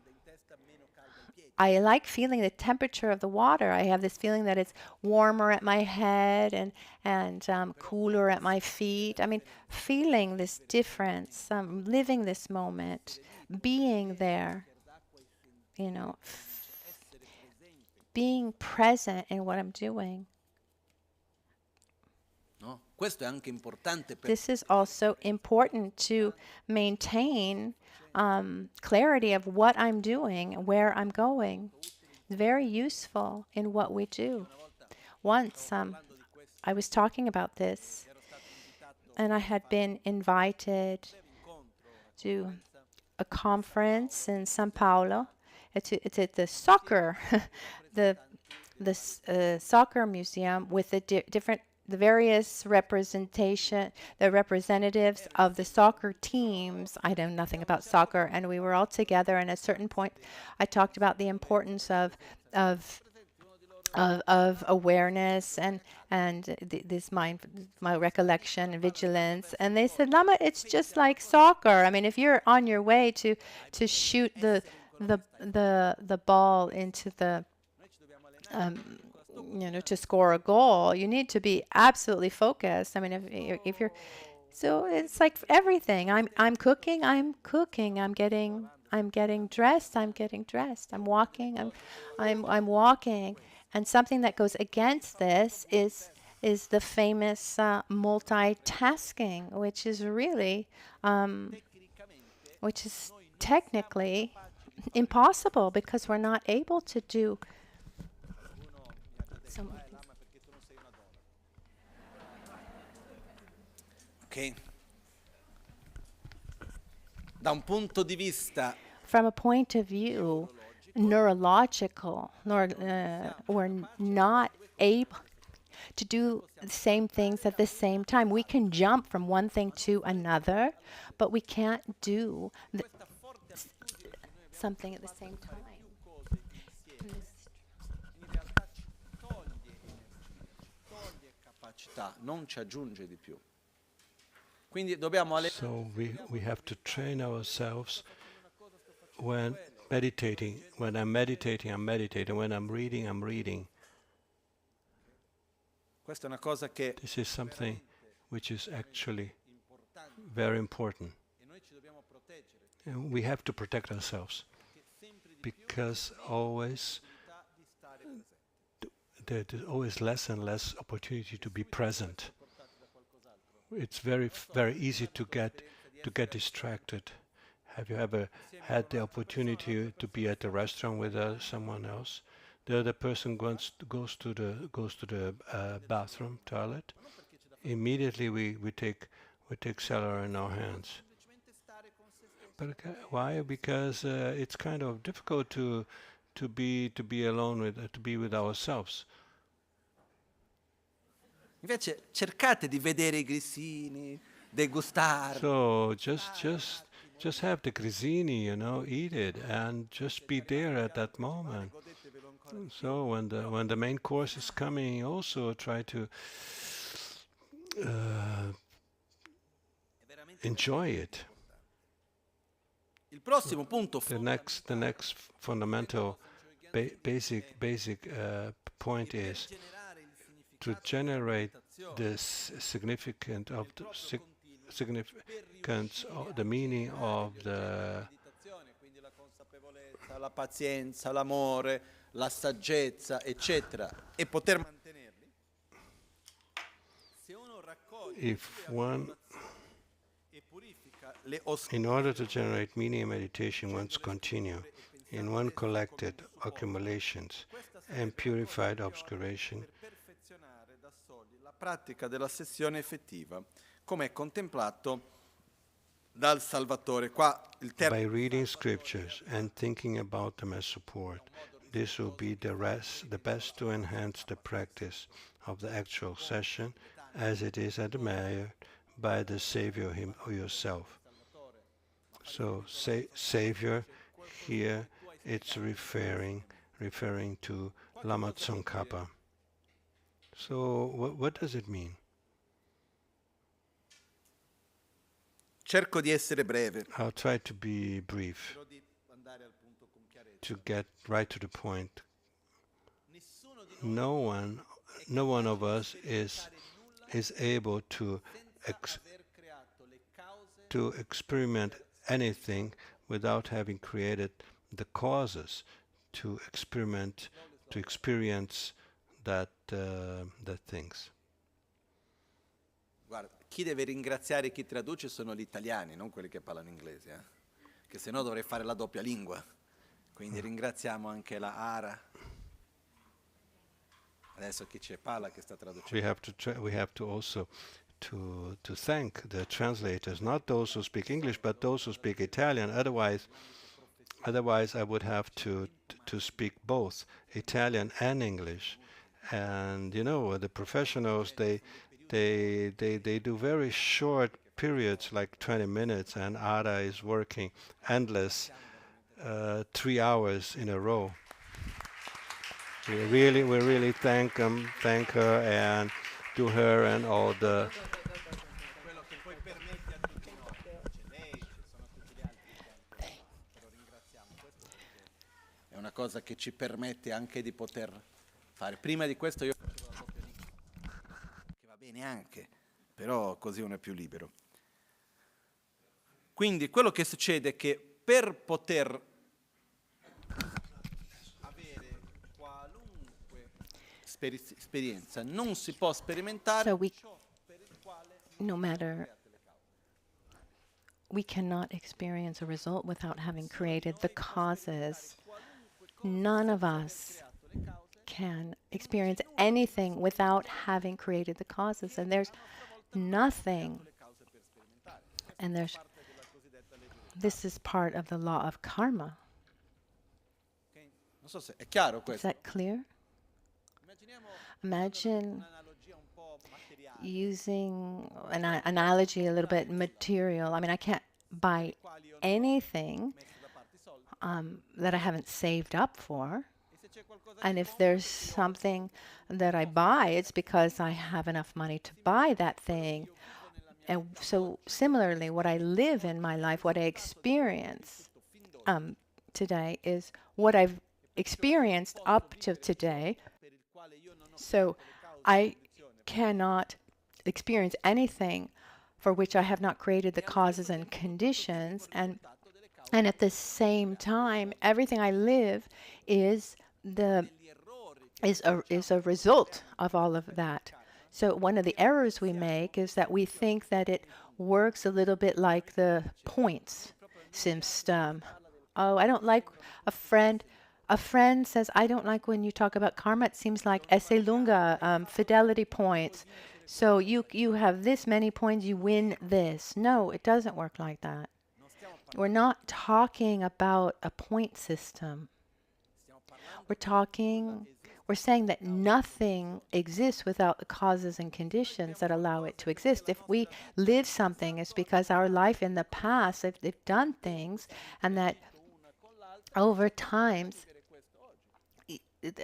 the temperature of the water. I have this feeling that it's warmer at my head and cooler at my feet. I mean, feeling this difference, living this moment, being there, being present in what I'm doing. This is also important to maintain clarity of what I'm doing, where I'm going. It's very useful in what we do. Once I was talking about this, and I had been invited to a conference in São Paulo. It's at the soccer, the soccer museum with the various representatives of the soccer teams. I know nothing about soccer, and we were all together. And at a certain point, I talked about the importance of awareness and this my recollection and vigilance. And they said, Lama, it's just like soccer. I mean, if you're on your way to shoot the ball into the to score a goal, you need to be absolutely focused. I mean, if you're, so it's like everything. I'm cooking. I'm getting dressed. I'm walking. I'm walking. And something that goes against this is the famous multitasking, which is really, which is technically impossible because we're not able to do. Okay. Da un punto di vista, from a point of view, neurological, we're not able to do the same things at the same time. We can jump from one thing to another, but we can't do something at the same time. Non ci aggiunge di più. So we have to train ourselves when meditating. When I'm meditating, I'm meditating. When I'm reading, I'm reading. Questa è una cosa che This is something which is actually very important. And we have to protect ourselves because always there's always less and less opportunity to be present. It's very easy to get distracted. Have you ever had the opportunity to be at a restaurant with someone else? The other person goes to the bathroom, toilet. Immediately we take cellar in our hands. But why? Because it's kind of difficult to be alone to be with ourselves. invece cercate di vedere i grissini, degustarli. So just have the grissini, eat it, and just be there at that moment. So when the main course is coming, also try to enjoy it. Il prossimo punto The next fundamental basic point is to generate the significance of the meaning of the quindi la consapevolezza, la pazienza, l'amore, la saggezza, eccetera, e poter mantenerli. Se uno raccoglie if one e purifica le in order to generate meaning and meditation one's continue in one collected accumulations and purified obscuration perfezionare da soli la pratica della sessione effettiva, come è contemplato dal Salvatore. Qua il by reading scriptures and thinking about them as support. This will be the best to enhance the practice of the actual session as it is admired by the Savior him or yourself. So Savior here it's referring to Lama Tsongkhapa. So what does it mean? Cerco di essere breve. I'll try to be brief, to get right to the point. No one of us is able to experiment anything without having created the causes to experience that things. Guarda, chi deve ringraziare chi traduce sono gli italiani, non quelli che parlano inglese, che se no dovrei fare la doppia lingua. Quindi ringraziamo anche la ARA. Adesso chi ci parla che sta traducendo. We have to also to thank the translators, not those who speak English, but those who speak Italian. Otherwise I would have to speak both Italian and English. And the professionals they do very short periods, like 20 minutes, and Ada is working endless 3 hours in a row. We really thank her and to her and all the È una cosa che ci permette anche di poter fare. Prima di questo io facevo la doppia lingua, che va bene anche, però così uno è più libero. Quindi quello che succede è che per poter avere qualunque esperienza non si può sperimentare ciò per il quale no matter, we cannot experience a result without having created the causes. None of us can experience anything without having created the causes. And there's nothing, and this is part of the law of karma. Non so se è chiaro Is questo. that clear? Imagine using an analogy a little bit material. I mean, I can't buy anything that I haven't saved up for. And if there's something that I buy, it's because I have enough money to buy that thing. And so similarly, what I live in my life, what I experience today is what I've experienced up to today. So I cannot experience anything for which I have not created the causes and conditions, and at the same time, everything I live is a result of all of that. So one of the errors we make is that we think that it works a little bit like the points system. Oh, I don't like a friend. A friend says, I don't like when you talk about karma. It seems like esse lunga, fidelity points. So you have this many points, you win this. No, it doesn't work like that. We're not talking about a point system. We're saying that nothing exists without the causes and conditions that allow it to exist. If we live something, it's because our life in the past, they've done things, and that over time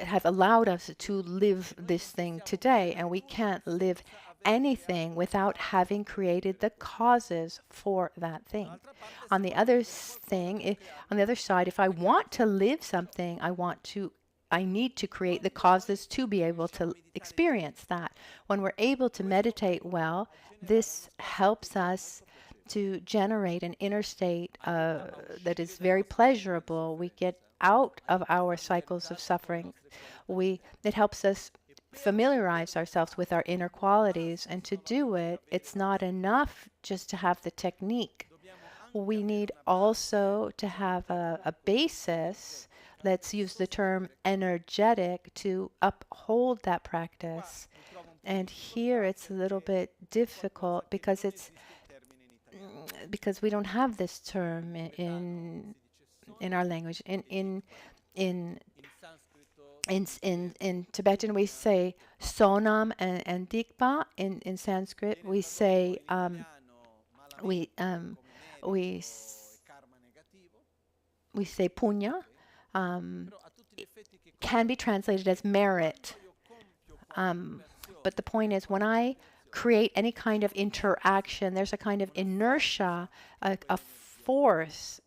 have allowed us to live this thing today. And we can't live anything without having created the causes for that thing. On the other side, if I want to live something, I need to create the causes to be able to experience that. When we're able to meditate well, this helps us to generate an inner state that is very pleasurable. We get out of our cycles of suffering. It helps us familiarize ourselves with our inner qualities, and to do it, it's not enough just to have the technique. We need also to have a basis. Let's use the term energetic to uphold that practice. And here it's a little bit difficult because we don't have this term in our language. In Tibetan we say sonam and dikpa. In Sanskrit we say we say punya. It can be translated as merit. But the point is, when I create any kind of interaction, there's a kind of inertia, a force.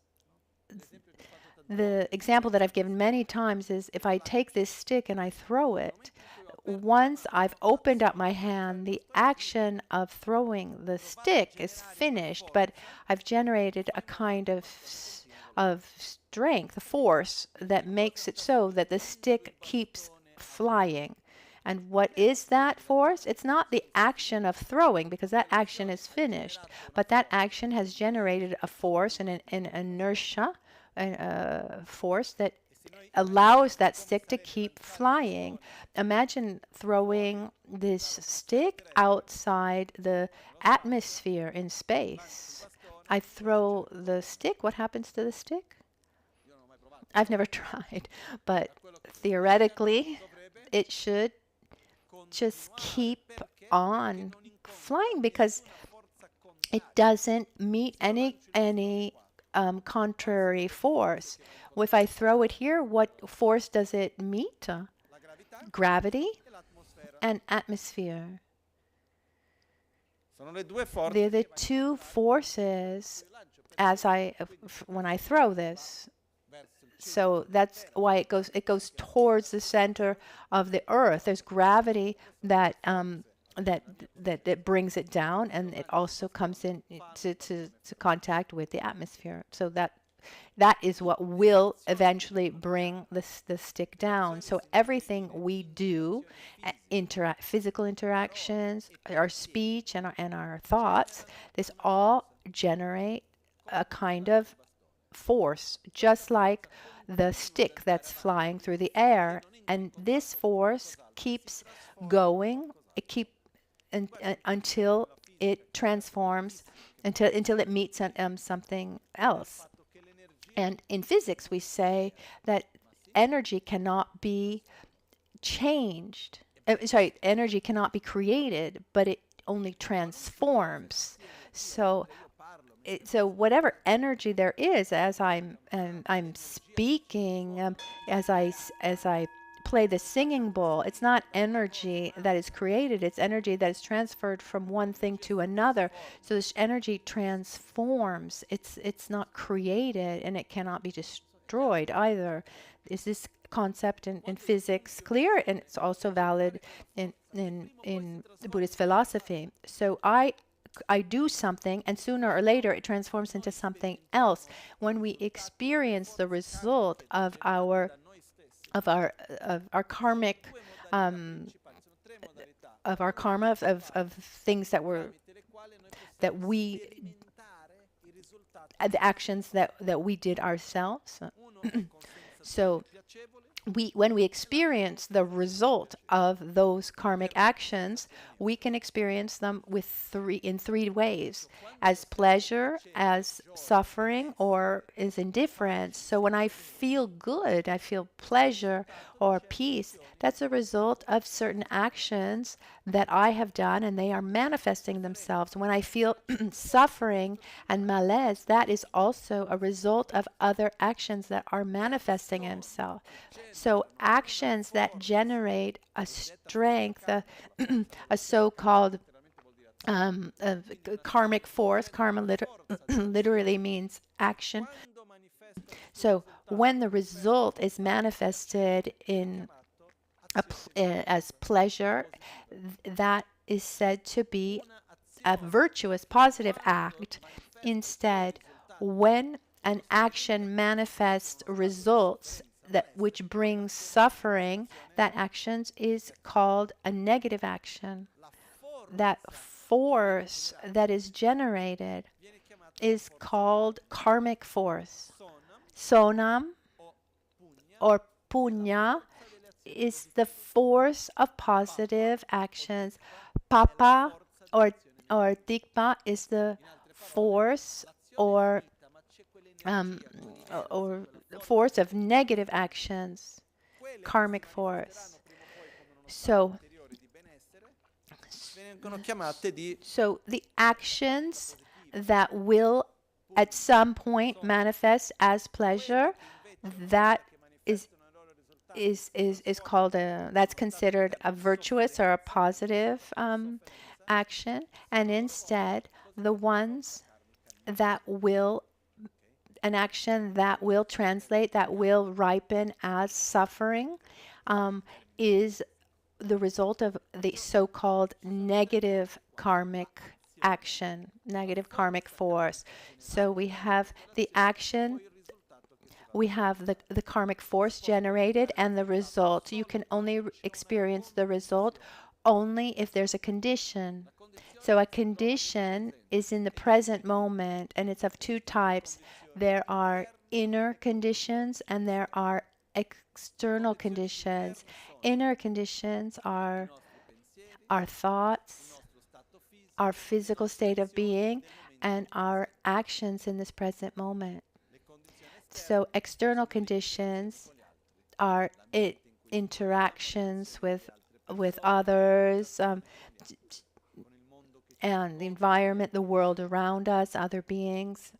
The example that I've given many times is if I take this stick and I throw it, once I've opened up my hand, the action of throwing the stick is finished, but I've generated a kind of strength, a force that makes it so that the stick keeps flying. And what is that force? It's not the action of throwing, because that action is finished, but that action has generated a force and an inertia, a force that allows that stick to keep flying. Imagine throwing this stick outside the atmosphere in space. I throw the stick. What happens to the stick? I've never tried, but theoretically, it should just keep on flying because it doesn't meet any contrary force. If I throw it here, what force does it meet? Gravity and atmosphere. They're the two forces when I throw this. So that's why it goes towards the center of the earth. There's gravity that brings it down, and it also comes in to contact with the atmosphere. So that is what will eventually bring the stick down. So everything we do, physical interactions, our speech and our thoughts, this all generate a kind of force, just like the stick that's flying through the air. And this force keeps going. Until it transforms, until it meets something else. And in physics, we say that energy cannot be changed. Energy cannot be created, but it only transforms. So whatever energy there is, as I'm speaking, as I play the singing bowl, it's not energy that is created, it's energy that is transferred from one thing to another. So this energy transforms. It's not created, and it cannot be destroyed either. Is this concept in physics clear? And it's also valid in the Buddhist philosophy. So I do something, and sooner or later it transforms into something else. When we experience the result of our karmic of our karma of things that we the actions that we did ourselves. So when we experience the result of those karmic actions, we can experience them in three ways: as pleasure, as suffering, or as indifference. So when I feel good, I feel pleasure or peace, that's a result of certain actions that I have done, and they are manifesting themselves. When I feel suffering and malaise, that is also a result of other actions that are manifesting themselves. So actions that generate a strength, a so-called karmic force. Karma literally means action. So when the result is manifested as pleasure, that is said to be a virtuous, positive act. Instead, when an action manifests results which brings suffering, that action is called a negative action. That force that is generated is called karmic force. Sonam or punya is the force of positive actions. Papa or tikpa is the force or force of negative actions, karmic force. So the actions that will at some point manifest as pleasure, that is called that's considered a virtuous or a positive action. And instead, the ones that will an action that will translate, that will ripen as suffering, is the result of the so-called negative karmic action, negative karmic force. So we have the action, we have the karmic force generated, and the result. You can only experience the result only if there's a condition. So a condition is in the present moment, and it's of two types. There are inner conditions and there are external conditions. Inner conditions are our thoughts, our physical state of being, and our actions in this present moment. So external conditions are interactions with others, and the environment, the world around us, other beings.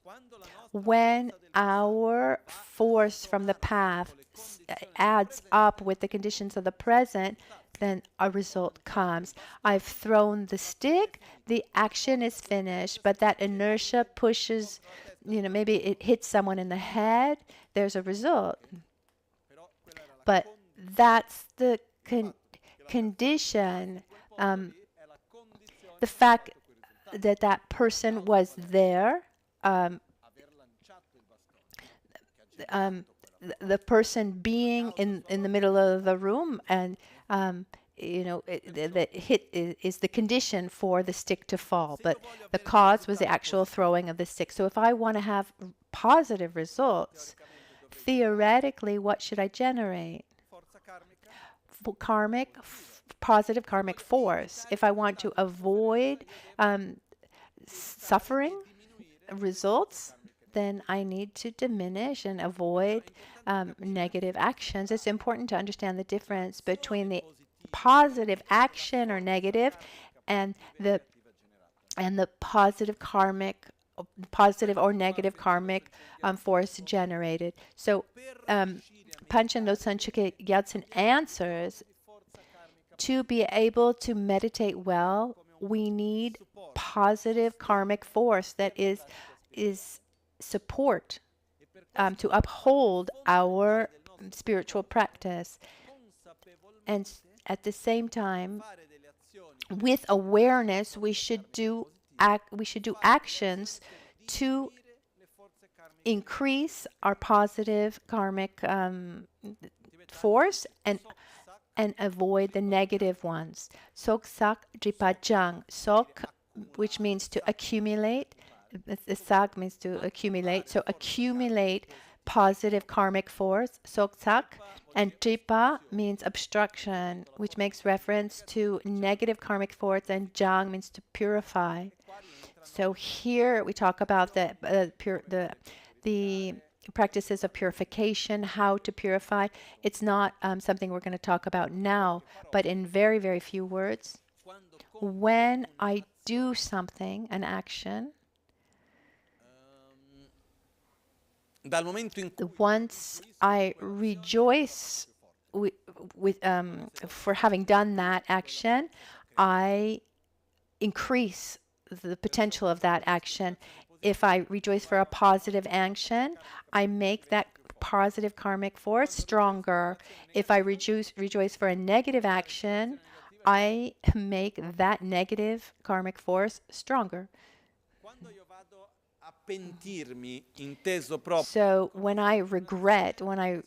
When our force from the past adds up with the conditions of the present, then a result comes. I've thrown the stick, the action is finished, but that inertia pushes, maybe it hits someone in the head, there's a result. But that's the condition. The fact that that person was there, the person being in the middle of the room, and the hit is the condition for the stick to fall, but the cause was the actual throwing of the stick. So if I want to have positive results, theoretically, what should I generate? Positive karmic force. If I want to avoid suffering results, then I need to diminish and avoid negative actions. It's important to understand the difference between the positive action or negative and the positive or negative karmic force generated. So Panchen Losang Chökyi Gyaltsen answers, to be able to meditate well, we need positive karmic force that is support to uphold our spiritual practice. And at the same time, with awareness, we should do actions to increase our positive karmic force and avoid the negative ones. Sok sak dripajang. Sok, which means to accumulate. The sak means to accumulate. So accumulate positive karmic force, sok sak. And dripa means obstruction, which makes reference to negative karmic force, and jang means to purify. So here we talk about the practices of purification, how to purify. It's not something we're going to talk about now, but in very, very few words. When I do something, an action, once I rejoice for having done that action, I increase the potential of that action. If I rejoice for a positive action, I make that positive karmic force stronger. If I rejoice for a negative action, I make that negative karmic force stronger. So when I regret, when I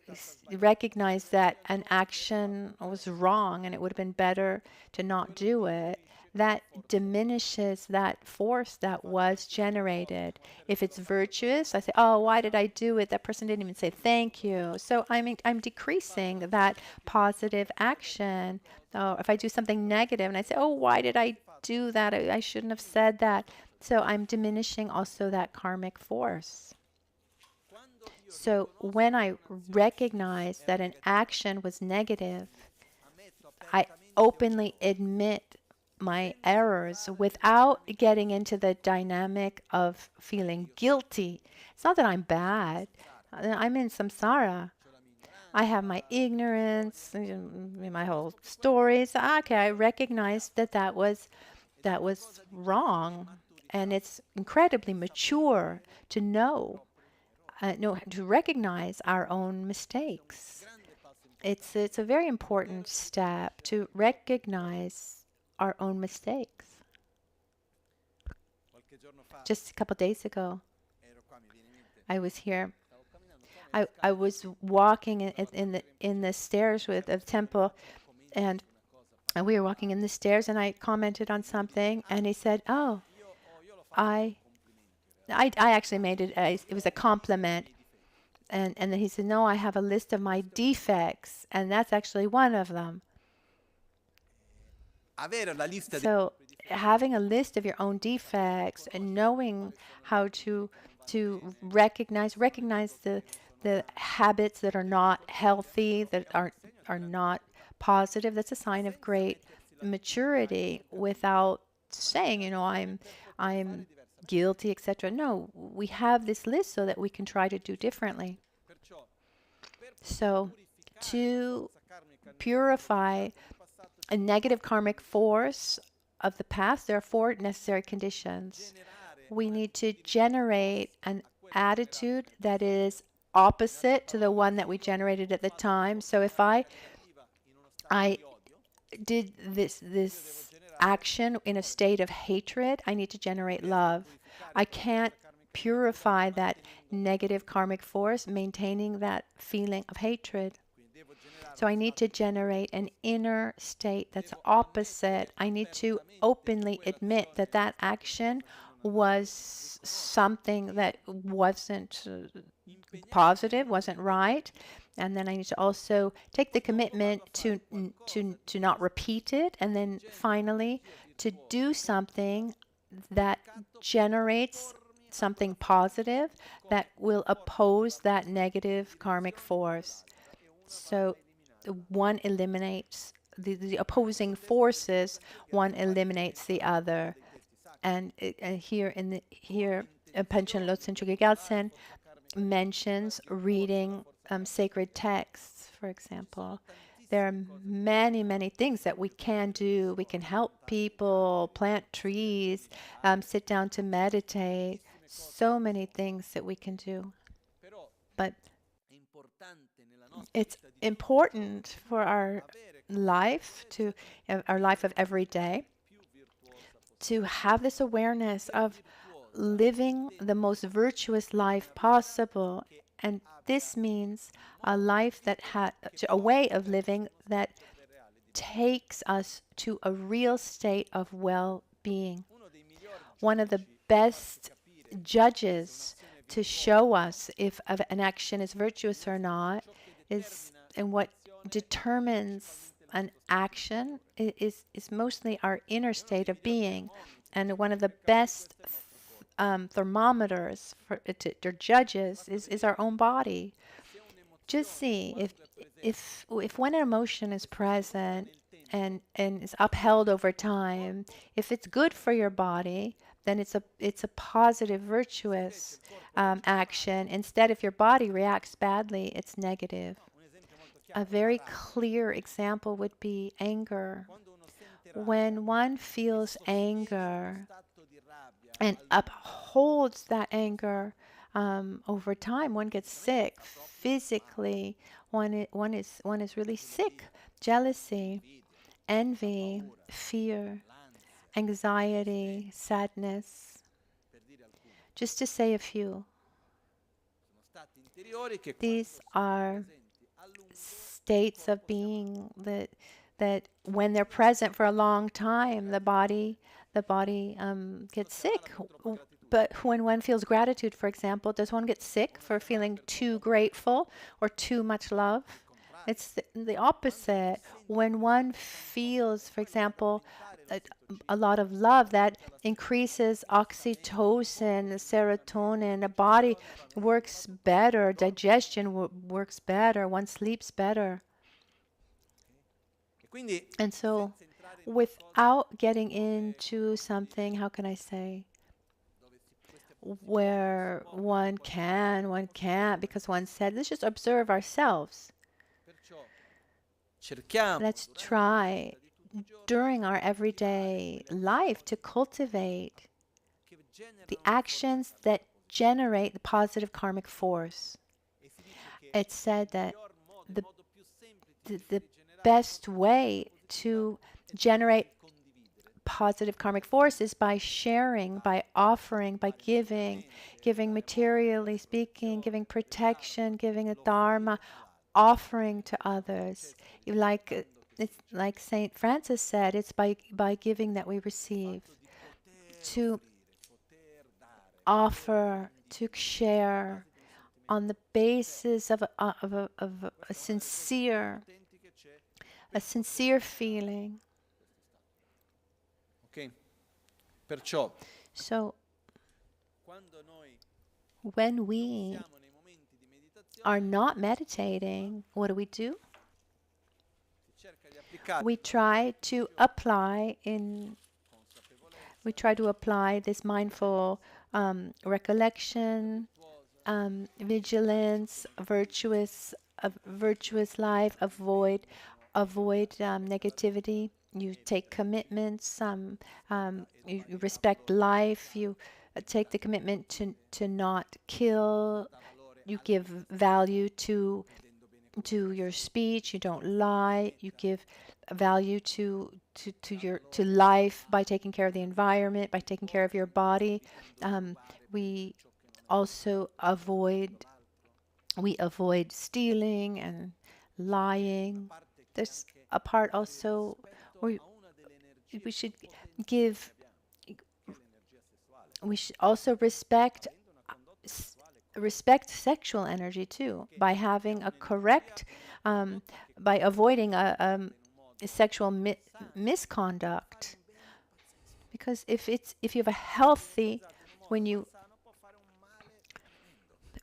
recognize that an action was wrong and it would have been better to not do it, that diminishes that force that was generated. If it's virtuous, I say, oh, why did I do it? That person didn't even say thank you. So I'm decreasing that positive action. If I do something negative and I say, oh, why did I do that? I shouldn't have said that. So I'm diminishing also that karmic force. So when I recognize that an action was negative, I openly admit my errors without getting into the dynamic of feeling guilty. It's not that I'm bad. I'm in samsara. I have my ignorance, my whole stories. Okay, I recognize that was wrong. And it's incredibly mature to know, to recognize our own mistakes. It's a very important step to recognize our own mistakes. Just a couple days ago, I was here. I was walking in the stairs with a temple, and we were walking in the stairs, and I commented on something, and he said, "Oh, I actually made it. It was a compliment." And then he said, "No, I have a list of my defects, and that's actually one of them." So having a list of your own defects and knowing how to recognize the habits that are not healthy, that are not positive, that's a sign of great maturity, without saying, I'm guilty, etc. No, we have this list so that we can try to do differently. So to purify a negative karmic force of the past, there are 4 necessary conditions. We need to generate an attitude that is opposite to the one that we generated at the time. So if I did this action in a state of hatred, I need to generate love. I can't purify that negative karmic force maintaining that feeling of hatred. So I need to generate an inner state that's opposite. I need to openly admit that that action was something that wasn't positive, wasn't right. And then I need to also take the commitment to not repeat it. And then finally, to do something that generates something positive that will oppose that negative karmic force. So one eliminates the opposing forces, one eliminates the other. And here Panchen Losang Chökyi Gyaltsen mentions reading sacred texts, for example. There are many, many things that we can do. We can help people, plant trees, sit down to meditate. So many things that we can do. but it's important for our life, to our life of every day, to have this awareness of living the most virtuous life possible. And this means a life that a way of living that takes us to a real state of well-being. One of the best judges to show us if an action is virtuous or not is, and what determines an action is mostly our inner state of being. And one of the best thermometers or judges is our own body. Just see if when an emotion is present and is upheld over time, if it's good for your body, then it's a positive, virtuous action. Instead, if your body reacts badly, it's negative. A very clear example would be anger. When one feels anger and upholds that anger, over time, one gets sick physically. One is really sick. Jealousy, envy, fear, anxiety, sadness. Just to say a few. These are states of being that when they're present for a long time, the body gets sick. But when one feels gratitude, for example, does one get sick for feeling too grateful or too much love? It's the opposite. When one feels, for example, a lot of love, that increases oxytocin, serotonin, the body works better, digestion works better, one sleeps better. And so, without getting into something, how can I say, where one can't, because one said, let's just observe ourselves. Let's try during our everyday life to cultivate the actions that generate the positive karmic force. It's said that the best way to generate positive karmic force is by sharing, by offering, by giving materially speaking, giving protection, giving a Dharma, offering to others. It's like Saint Francis said, it's by giving that we receive. To offer, to share on the basis of a sincere feeling. So, when we are not meditating, what do? We try to apply this mindful recollection, vigilance, virtuous life, avoid negativity. You take commitments. You respect life. You take the commitment to not kill. You give value to your speech. You don't lie. You give value to life by taking care of the environment, by taking care of your body. We also avoid stealing and lying. There's a part also where we should also respect sexual energy too, by having a correct, by avoiding a sexual misconduct. Because if you have a healthy, when you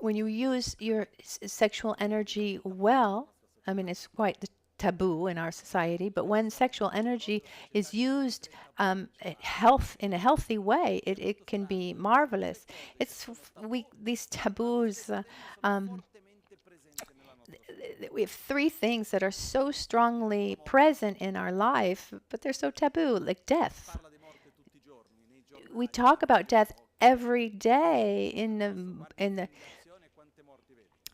use your sexual energy well, I mean, it's quite the taboo in our society, but when sexual energy is used in a healthy way, it can be marvelous. These taboos. We have three things that are so strongly present in our life, but they're so taboo, like death. We talk about death every day in the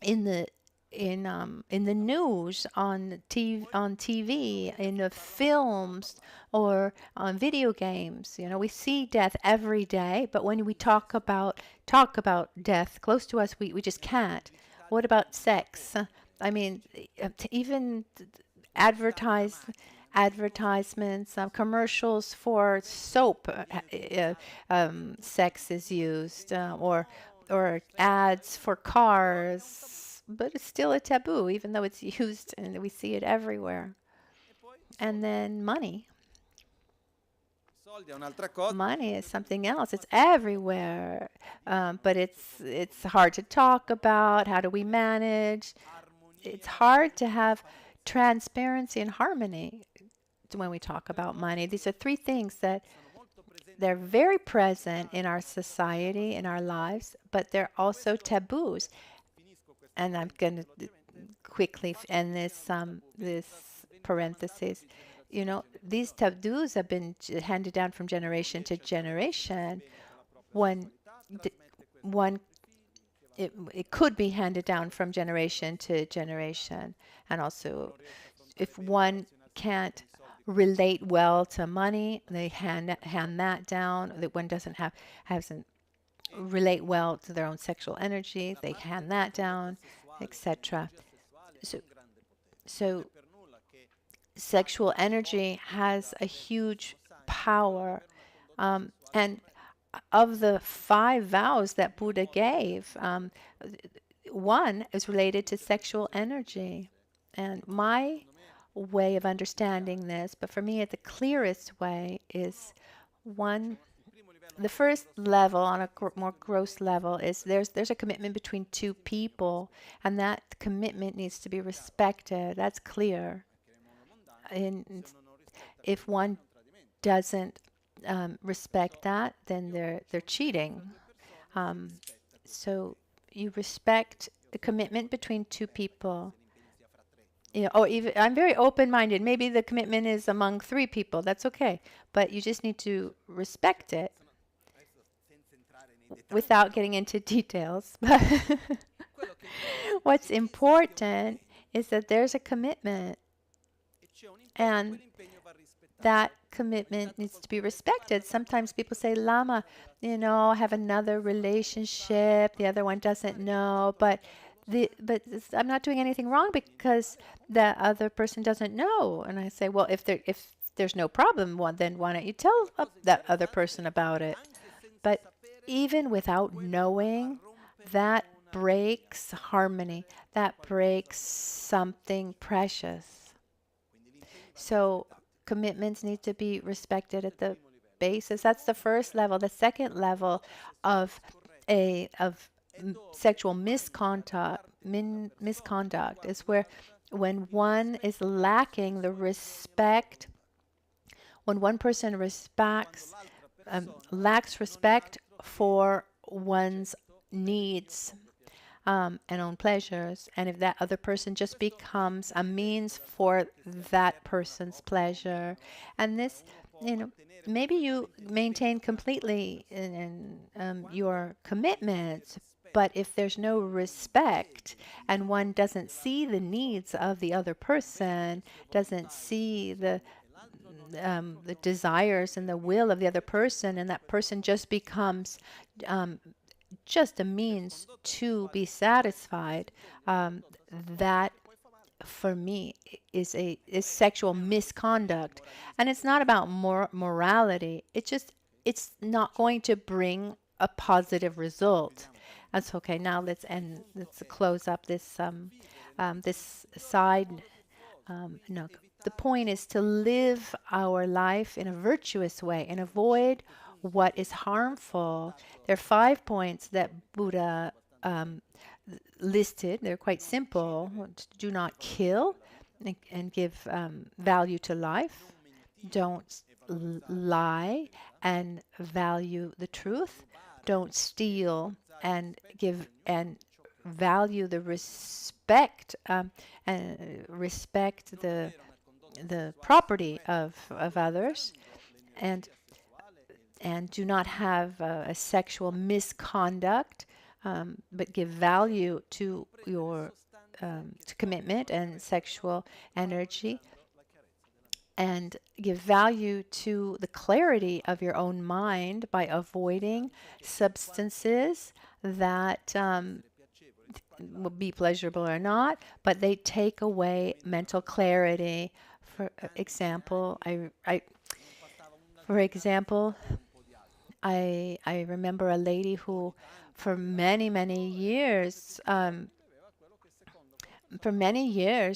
in the in the news, on TV, in the films, or on video games. You know, we see death every day, but when we talk about death close to us, we just can't. What about sex? I mean, even advertise advertisements, commercials for soap, sex is used, or ads for cars, but it's still a taboo, even though it's used and we see it everywhere. And then money. Money is something else. It's everywhere, but it's hard to talk about. How do we manage? It's hard to have transparency and harmony when we talk about money. These are three things that they're very present in our society, in our lives, but they're also taboos. And I'm going to quickly end this parenthesis. You know, these taboos have been handed down from generation to generation. It could be handed down from generation to generation. And also, if one can't relate well to money, they hand that down. That one hasn't relate well to their own sexual energy, they hand that down, etc. So sexual energy has a huge power, and of the 5 vows that Buddha gave, one is related to sexual energy. And my way of understanding this, but for me the clearest way, is the first level, on a more gross level, is there's a commitment between two people, and that commitment needs to be respected. That's clear. And if one doesn't respect that, then they're cheating. So you respect the commitment between two people. You know, or even, I'm very open-minded. Maybe the commitment is among 3 people. That's okay, but you just need to respect it without getting into details. What's important is that there's a commitment, and that commitment needs to be respected. Sometimes people say, Lama, you know, I have another relationship, the other one doesn't know, but I'm not doing anything wrong because the other person doesn't know. And I say, well, if there's no problem, then why don't you tell that other person about it? But even without knowing, that breaks harmony. That breaks something precious. So commitments need to be respected at the basis. That's the first level. The second level of sexual misconduct is when one is lacking the respect, when one person lacks respect for one's needs and own pleasures, and if that other person just becomes a means for that person's pleasure, and this, you know, maybe you maintain completely in your commitment, but if there's no respect and one doesn't see the needs of the other person, doesn't see the desires and the will of the other person, and that person just becomes just a means to be satisfied, that for me is sexual misconduct. And it's not about morality. It's not going to bring a positive result. That's okay. Now let's close up this this side. No, the point is to live our life in a virtuous way and avoid what is harmful. There are 5 points that Buddha listed. They're quite simple. Do not kill and give value to life. Don't lie and value the truth. Don't steal and give and value the respect and respect the property of others, and do not have a sexual misconduct. but give value to your to commitment and sexual energy, and give value to the clarity of your own mind by avoiding substances that will be pleasurable or not, but they take away mental clarity. For example, I remember a lady who, for many years,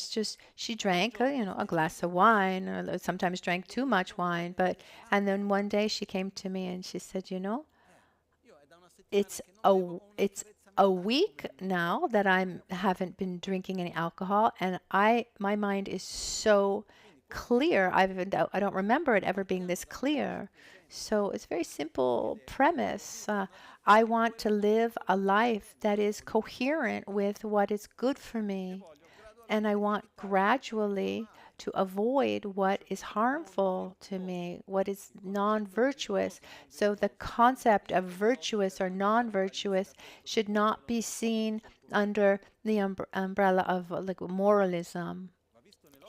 just she drank a glass of wine, or sometimes drank too much wine. And then one day she came to me and she said, it's a week now that I haven't been drinking any alcohol, and my mind is so clear. I don't remember it ever being this clear. So it's a very simple premise. I want to live a life that is coherent with what is good for me, and I want gradually to avoid what is harmful to me, what is non-virtuous. So the concept of virtuous or non-virtuous should not be seen under the umbrella of like moralism.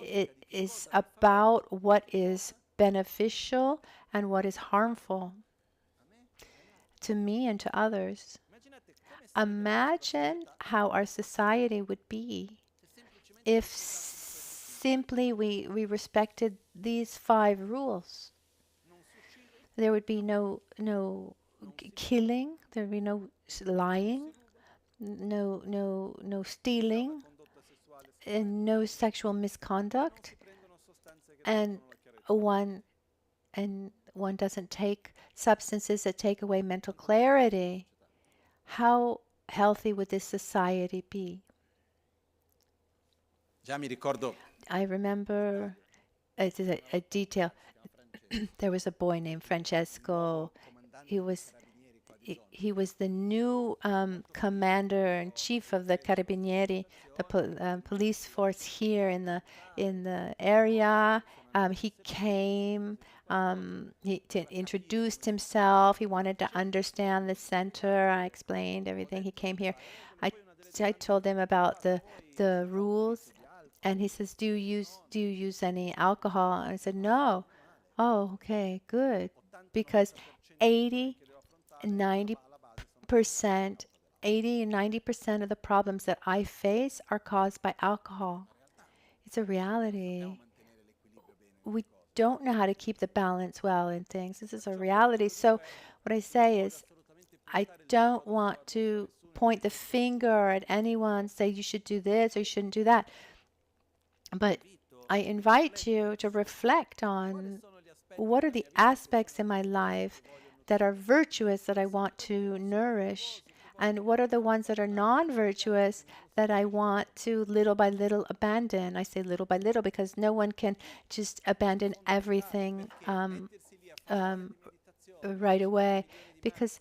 It is about what is beneficial and what is harmful to me and to others. Imagine how our society would be if simply we respected these 5 rules. There would be no killing, there would be no lying, no stealing, and no sexual misconduct, and one doesn't take substances that take away mental clarity. How healthy would this society be? I remember a detail. There was a boy named Francesco. He was the new commander-in-chief of the Carabinieri, the police force here in the area. He came. He introduced himself. He wanted to understand the center. I explained everything. He came here. I told him about the rules, and he says, "Do you use any alcohol?" And I said, "No." Oh, okay, good, because 80 and 90% of the problems that I face are caused by alcohol. It's a reality. We don't know how to keep the balance well in things. This is a reality. So what I say is, I don't want to point the finger at anyone, say you should do this or you shouldn't do that. But I invite you to reflect on what are the aspects in my life that are virtuous that I want to nourish, and what are the ones that are non-virtuous that I want to little by little abandon. I say little by little because no one can just abandon everything right away, because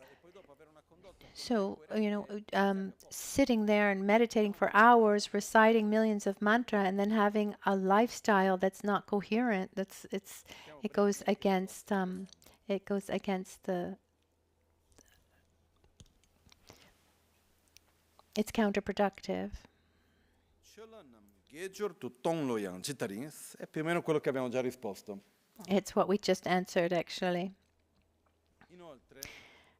sitting there and meditating for hours, reciting millions of mantra, and then having a lifestyle that's not coherent, it goes against it's counterproductive. È più o meno quello che abbiamo già risposto. It's what we just answered, actually.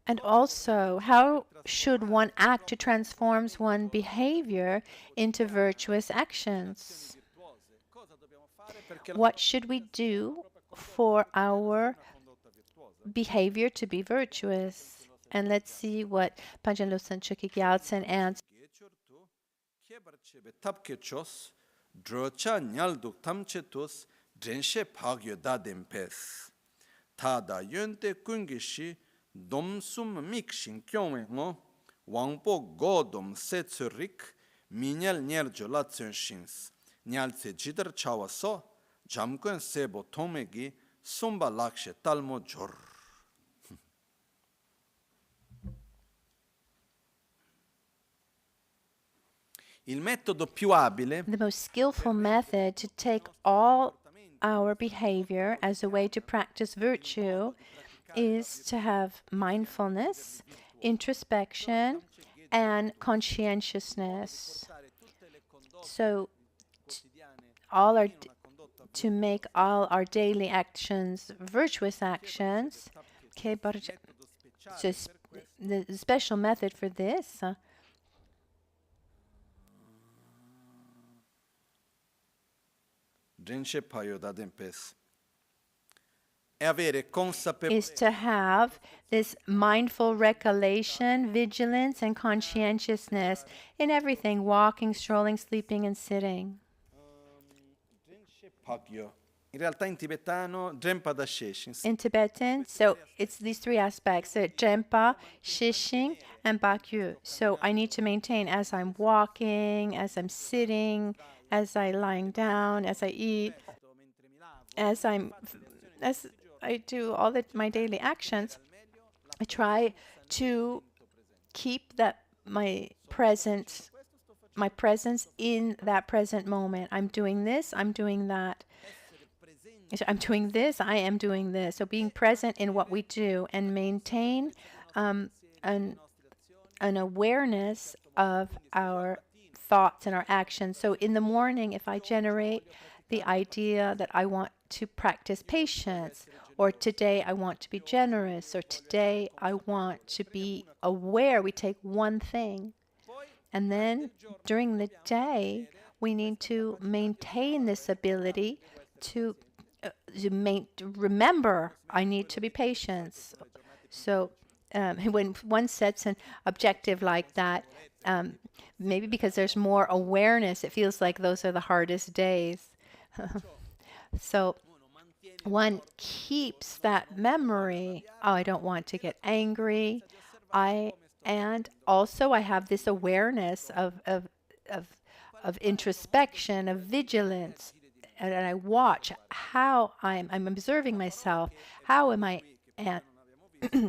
And also, how should one act to transform one's behavior into virtuous actions? What should we do for our behavior to be virtuous? And let's see what Panchen Losang Chökyi Gyaltsen answers. Domsum mixing kyome wangpo godom setsurik minyal nyerjo latsun shins nyalse jidar chawa so jamkun sebo tomegi sumba lakshe talmo jor. Il metodo più abile, the most skillful method to take all our behavior as a way to practice virtue is to have mindfulness, introspection, and conscientiousness. So all our to make all our daily actions virtuous actions. Okay, but so the special method for this is to have this mindful recollection, vigilance, and conscientiousness in everything, walking, strolling, sleeping, and sitting. In Tibetan, so it's these three aspects, Jempa, Shishing, and Bakyu. So I need to maintain as I'm walking, as I'm sitting, as I'm lying down, as I eat, as I do all my daily actions. I try to keep my presence in that present moment. I'm doing this, I'm doing that. I'm doing this, I am doing this. So being present in what we do and maintain an awareness of our thoughts and our actions. So in the morning, if I generate the idea that I want to practice patience, or today I want to be generous, or today I want to be aware, we take one thing. And then during the day, we need to maintain this ability to remember I need to be patient. So when one sets an objective like that, maybe because there's more awareness, it feels like those are the hardest days. So one keeps that memory. Oh, I don't want to get angry. And also I have this awareness of introspection, of vigilance. And I watch how I'm observing myself. How am I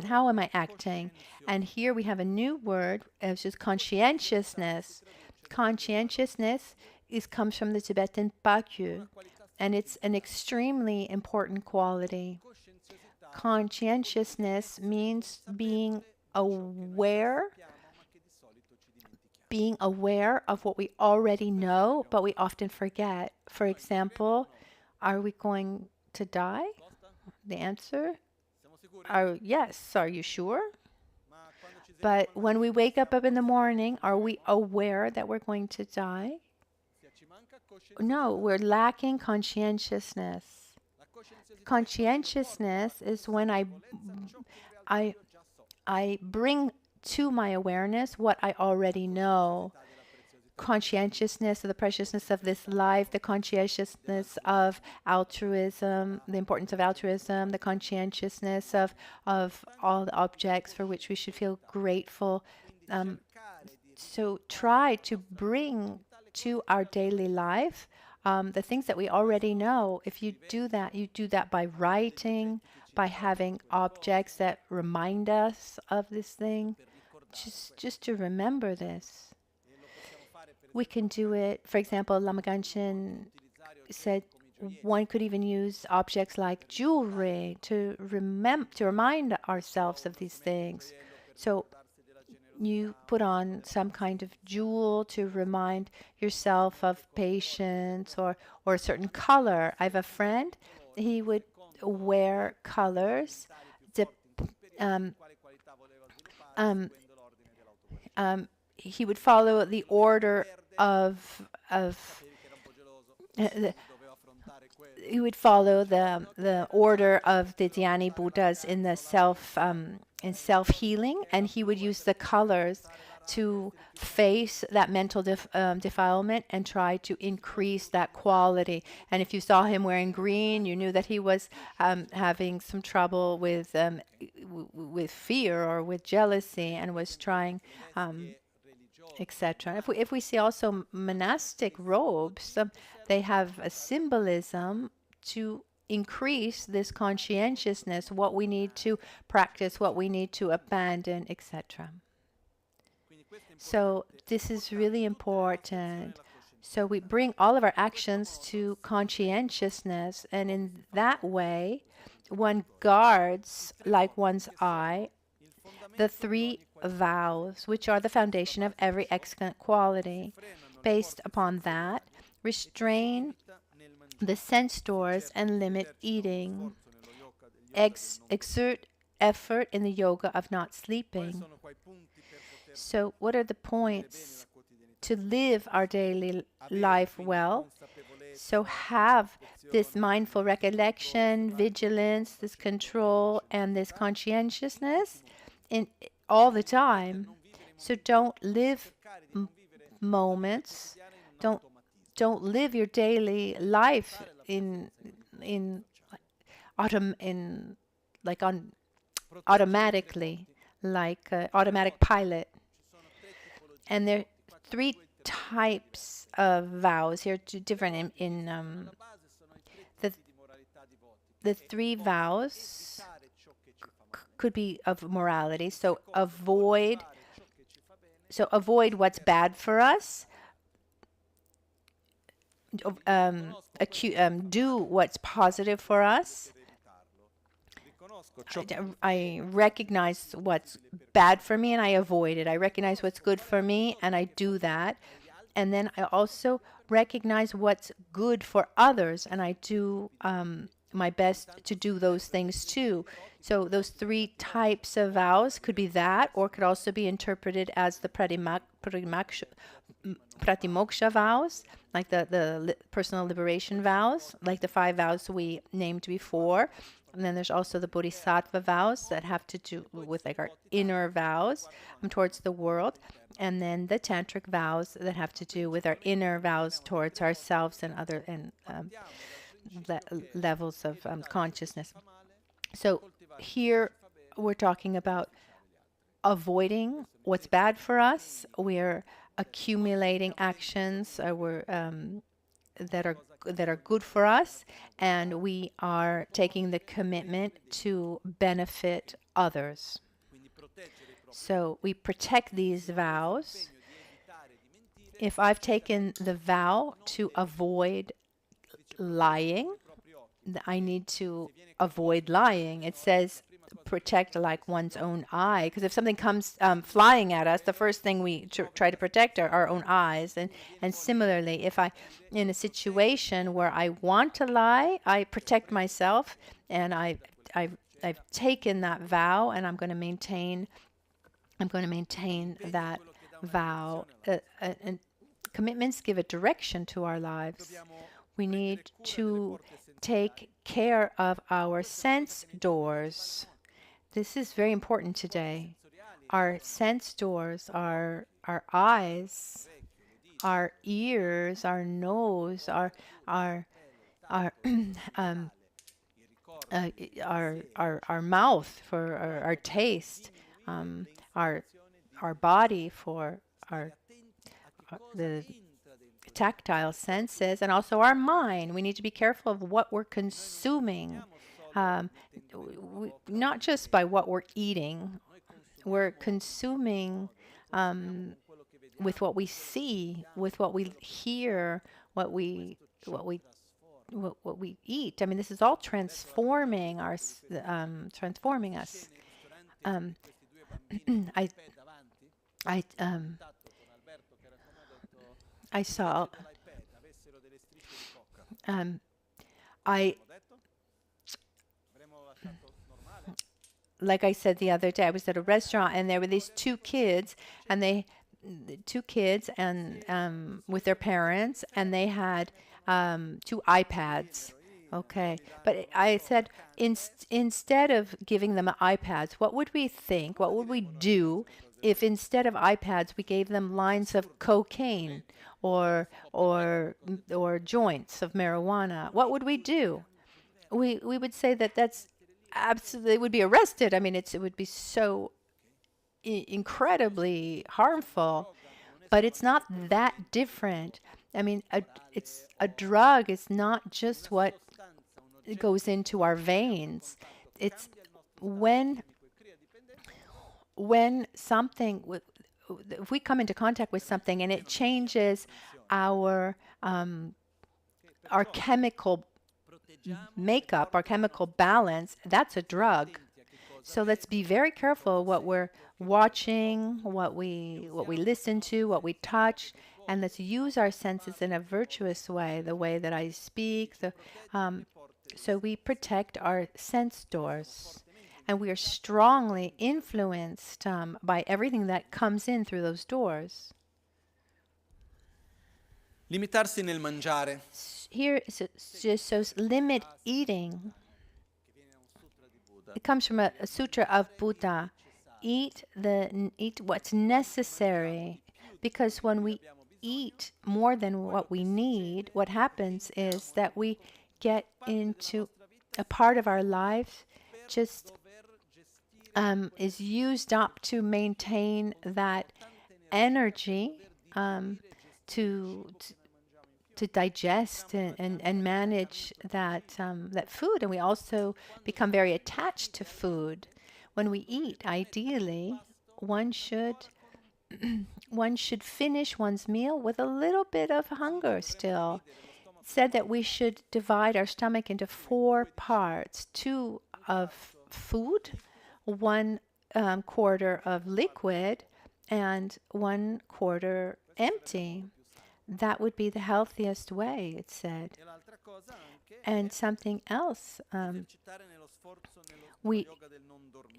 how am I acting? And here we have a new word, which is conscientiousness. Conscientiousness comes from the Tibetan Pakyu, and it's an extremely important quality. Conscientiousness means being aware of what we already know, but we often forget. For example, are we going to die? The answer? Yes. Are you sure? But when we wake up in the morning, are we aware that we're going to die? No, we're lacking conscientiousness. Conscientiousness is when I bring to my awareness what I already know. Conscientiousness of the preciousness of this life, the conscientiousness of altruism, the importance of altruism, the conscientiousness of all the objects for which we should feel grateful. So try to bring to our daily life the things that we already know. If you do that by writing, by having objects that remind us of this thing, just to remember this. We can do it. For example, Lama Ganchen said one could even use objects like jewelry to remind ourselves of these things. So you put on some kind of jewel to remind yourself of patience, or a certain color. I have a friend, he would wear colors. He would follow the order he would follow the order of the Dhyani Buddhas in the self-healing, and he would use the colors to face that mental defilement and try to increase that quality. And if you saw him wearing green, you knew that he was having some trouble with fear or with jealousy, and was trying etc. If we see also monastic robes, they have a symbolism to increase this conscientiousness, what we need to practice, what we need to abandon, etc. So this is really important. So we bring all of our actions to conscientiousness, and in that way, one guards, like one's eye, the 3 vows, which are the foundation of every excellent quality. Based upon that, restrain the sense doors and limit eating. Exert effort in the yoga of not sleeping. So what are the points to live our daily life well? So have this mindful recollection, vigilance, this control, and this conscientiousness in all the time. So don't live moments. Don't live your daily life automatically, like automatic pilot. And there are 3 types of vows here, different in the 3 vows could be of morality. So avoid what's bad for us. Do what's positive for us. I recognize what's bad for me and I avoid it. I recognize what's good for me and I do that. And then I also recognize what's good for others and I do my best to do those things too. So those 3 types of vows could be that, or could also be interpreted as the pratimoksha vows, like the personal liberation vows, like the 5 vows we named before. And then there's also the bodhisattva vows that have to do with like our inner vows towards the world. And then the tantric vows that have to do with our inner vows towards ourselves and other levels of consciousness. So here we're talking about avoiding what's bad for us. We're accumulating actions that are good for us, and we are taking the commitment to benefit others. So we protect these vows. If I've taken the vow to avoid lying, I need to avoid lying. It says protect like one's own eye, because if something comes flying at us, the first thing we try to protect are our own eyes. And similarly, if I in a situation where I want to lie, I protect myself, and I've taken that vow, and I'm going to maintain that vow. And commitments give a direction to our lives. We need to take care of our sense doors. This is very important today. Our sense doors, our eyes, our ears, our nose, our mouth for our taste, our body for the tactile senses, and also our mind. We need to be careful of what we're consuming, not just by what we're eating. We're consuming with what we see, with what we hear, what we eat. I mean, this is all transforming us. I saw. Like I said the other day, I was at a restaurant and there were these 2 kids, and with their parents, and they had 2 iPads. Okay, but I said instead of giving them iPads, what would we think? What would we do if instead of iPads we gave them lines of cocaine or joints of marijuana? What would we do? We would say that's absolutely, they would be arrested. I mean, it would be so incredibly harmful, but it's not that different. I mean, it's a drug. It's not just what goes into our veins. It's when something, if we come into contact with something and it changes our chemical makeup, our chemical balance, that's a drug. So let's be very careful what we're watching, what we listen to, what we touch, and let's use our senses in a virtuous way, the way that I speak, so we protect our sense doors. And we are strongly influenced by everything that comes in through those doors. Limitarsi nel mangiare. Here, so limit eating. It comes from a sutra of Buddha. Eat what's necessary, because when we eat more than what we need, what happens is that we get into a part of our life just is used up to maintain that energy to digest and manage that food, and we also become very attached to food. When we eat, ideally, one should finish one's meal with a little bit of hunger still. It said that we should divide our stomach into 4 parts: 2 of food, 1 quarter of liquid, and 1 quarter empty. That would be the healthiest way, it said. And something else,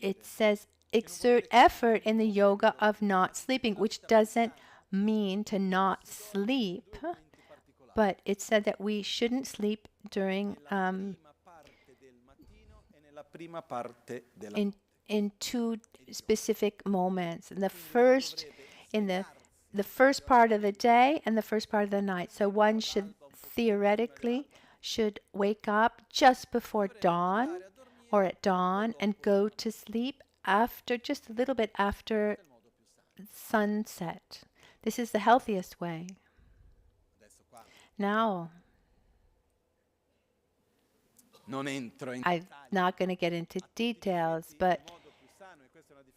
it says, exert effort in the yoga of not sleeping, which doesn't mean to not sleep, but it said that we shouldn't sleep during in 2 specific moments. In the first part of the day and the first part of the night. So one should theoretically wake up just before dawn or at dawn and go to sleep just a little bit after sunset. This is the healthiest way. Now, I'm not going to get into details, but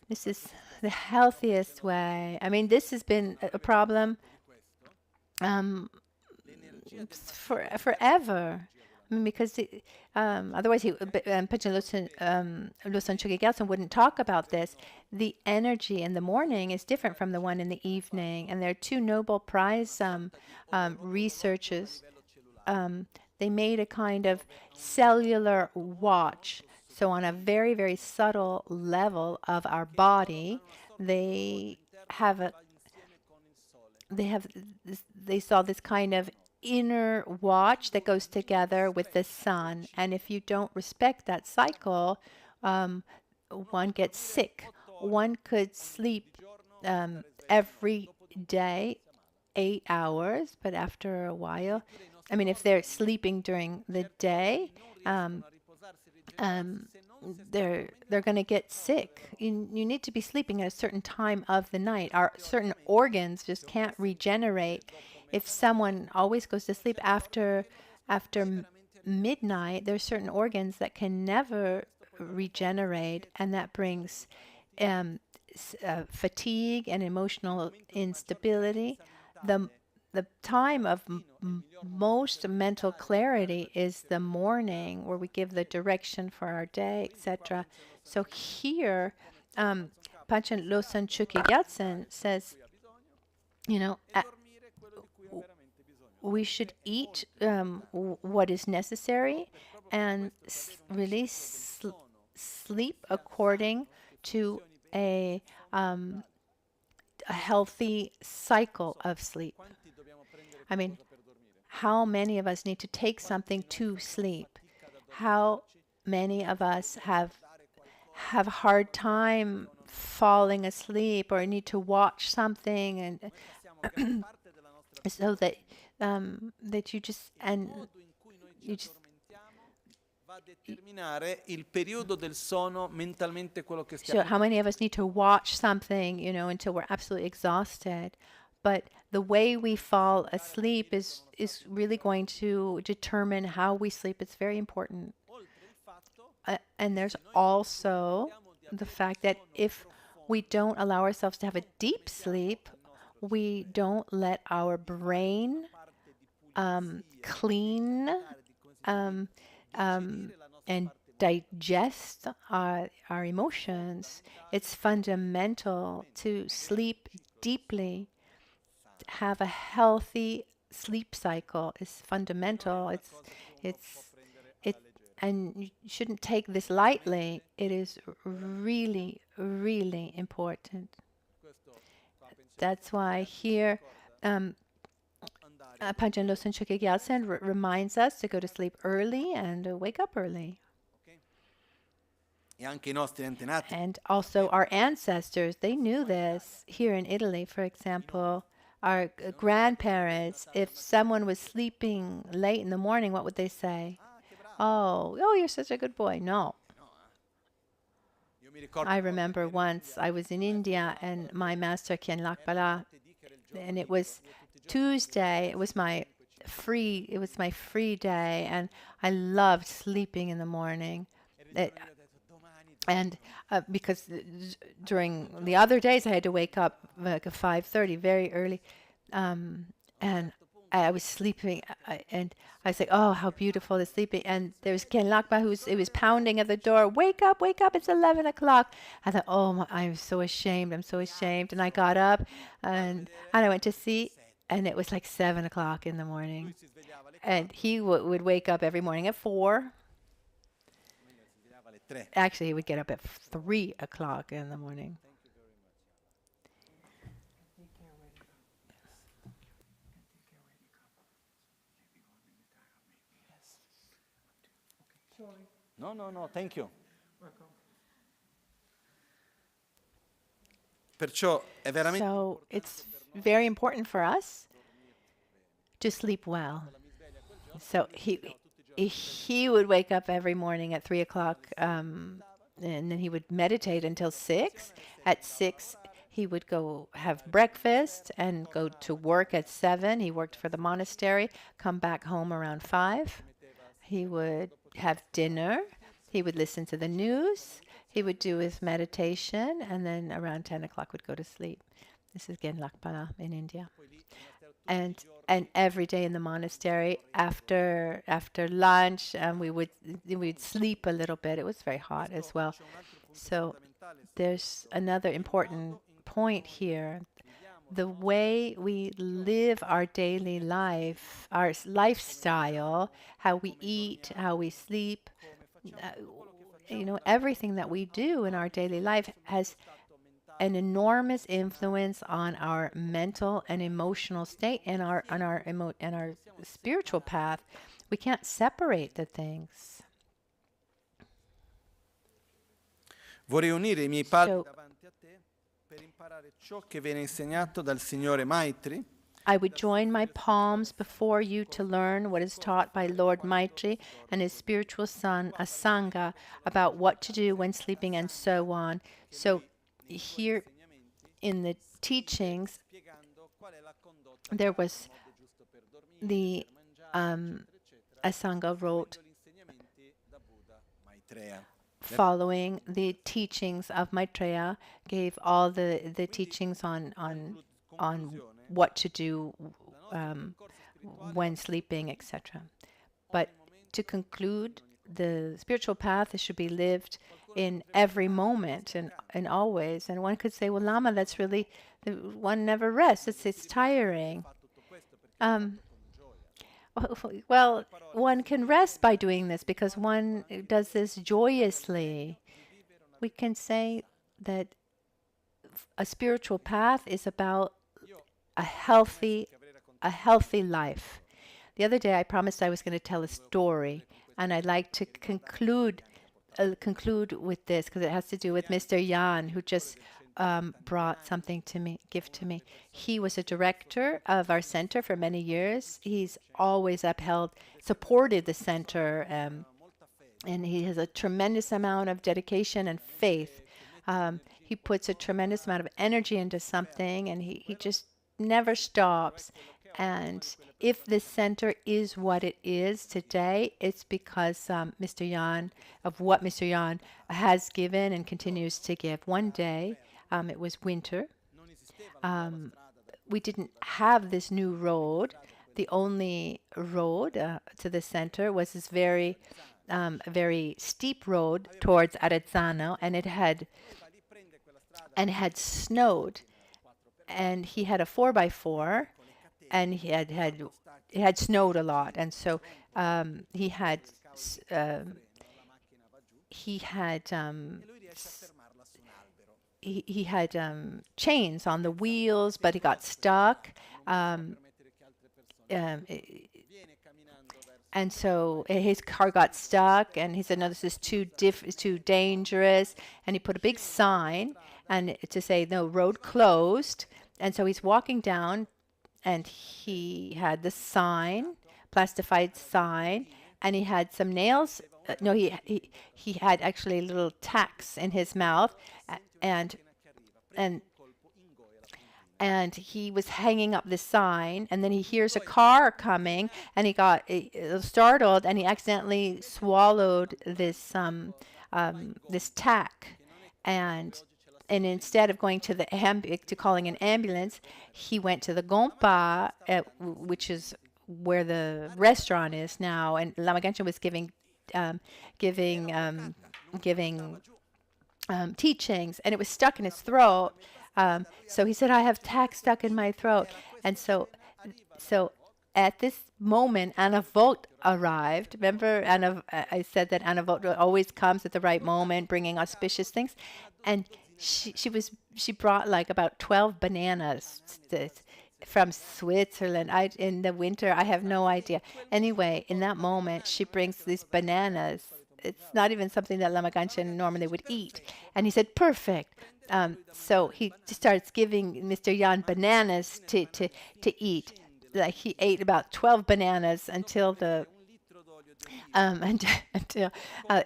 this is the healthiest way. I mean, this has been a problem forever. I mean, because otherwise, Panchen Losang Chökyi Gyaltsen wouldn't talk about this. The energy in the morning is different from the one in the evening, and there are 2 Nobel Prize researchers. They made a kind of cellular watch. So on a very, very subtle level of our body, they saw this kind of inner watch that goes together with the sun. And if you don't respect that cycle, one gets sick. One could sleep every day 8 hours, but after a while, I mean, if they're sleeping during the day, they're going to get sick. You need to be sleeping at a certain time of the night. Our certain organs just can't regenerate. If someone always goes to sleep after midnight, there are certain organs that can never regenerate, and that brings fatigue and emotional instability. The time of most mental clarity is the morning, where we give the direction for our day, etc. So here, Panchen Losang Chökyi Gyaltsen says, we should eat what is necessary and really sleep according to a healthy cycle of sleep. I mean, how many of us need to take something to sleep? How many of us have a hard time falling asleep or need to watch something, and so that you just so how many of us need to watch something, until we're absolutely exhausted? But the way we fall asleep is really going to determine how we sleep. It's very important. And there's also the fact that if we don't allow ourselves to have a deep sleep, we don't let our brain clean and digest our emotions. It's fundamental to sleep deeply. Have a healthy sleep cycle is fundamental. It, and you shouldn't take this lightly. It is really, really important. That's why here, Panchen Losang Chökyi Gyaltsen reminds us to go to sleep early and wake up early. And also our ancestors, they knew this. Here in Italy, for example, our grandparents, if someone was sleeping late in the morning, what would they say? Oh, you're such a good boy. No. I remember once I was in India and my master Khen Lakpala, and it was Tuesday. It was my free day, and I loved sleeping in the morning. Because during the other days I had to wake up like at 5:30, very early, and I was sleeping, and I was like, "Oh, how beautiful is sleeping!" And there was Ken Lakpa it was pounding at the door. Wake up! It's 11 o'clock. I thought, "Oh, I'm so ashamed. I'm so ashamed." And I got up, and I went to see, and it was like 7 o'clock in the morning. And he would wake up every morning at 4. Actually, he would get up at 3 o'clock in the morning. No, thank you. So it's very important for us to sleep well. So he would wake up every morning at 3 o'clock, and then he would meditate until 6. At 6, he would go have breakfast and go to work at 7. He worked for the monastery, come back home around 5. He would have dinner. He would listen to the news. He would do his meditation, and then around 10 o'clock would go to sleep. This is again Lakpala in India. And every day in the monastery after lunch, we'd sleep a little bit. It was very hot as well. So there's another important point here. The way we live our daily life, our lifestyle, how we eat, how we sleep, everything that we do in our daily life has an enormous influence on our mental and emotional state and our spiritual path. We can't separate the things. Vorrei unire I miei palmi davanti a te per imparare ciò che viene insegnato dal Signore Maitri. I would join my palms before you to learn what is taught by Lord Maitri and his spiritual son, Asanga, about what to do when sleeping and so on. So here in the teachings, there was the Asanga wrote, following the teachings of Maitreya, gave all the teachings on what to do when sleeping, etc. But to conclude, the spiritual path should be lived in every moment and always. And one could say, well, Lama, that's really, one never rests. It's tiring. Well, one can rest by doing this because one does this joyously. We can say that a spiritual path is about a healthy life. The other day I promised I was going to tell a story, and I'd like to conclude with this because it has to do with Mr. Yan, who just brought something to me, gift to me. He was a director of our center for many years. He's always supported the center, and he has a tremendous amount of dedication and faith. He puts a tremendous amount of energy into something, and he just never stops. And if this center is what it is today, it's because Mr. Yan has given and continues to give. One day, it was winter. We didn't have this new road. The only road to the center was this very a very steep road towards Arezzo, and it had snowed, and he had a 4x4, and it had snowed a lot, and so he had chains on the wheels, but he got stuck. And so his car got stuck, and he said, "No, this is too dangerous." And he put a big sign and to say, "No, road closed." And so he's walking down, and he had the sign, plastified sign, and he had some nails. No, he had actually little tacks in his mouth, and he was hanging up this sign, and then he hears a car coming, and he got startled, and he accidentally swallowed this this tack, and instead of going to to calling an ambulance, he went to the Gompa, which is where the restaurant is now, and Lama Genshin was giving teachings, and it was stuck in his throat. So he said, "I have tack stuck in my throat." And so at this moment, Anna Vot arrived. Remember, I said that Anna Vot always comes at the right moment, bringing auspicious things. And she brought like about 12 bananas from Switzerland. In the winter, I have no idea. Anyway, in that moment, she brings these bananas. It's not even something that Lama Genshin normally would eat. And he said, "Perfect." So he starts giving Mr. Yan bananas to eat. Like he ate about 12 bananas until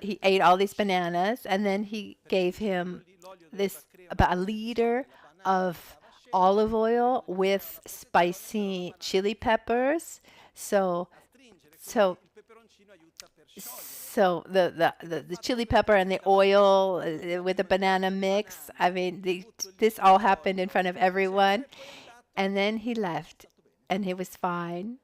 he ate all these bananas, and then he gave him about a liter of olive oil with spicy chili peppers. So the chili pepper and the oil with the banana mix. I mean, this all happened in front of everyone. And then he left, and he was fine.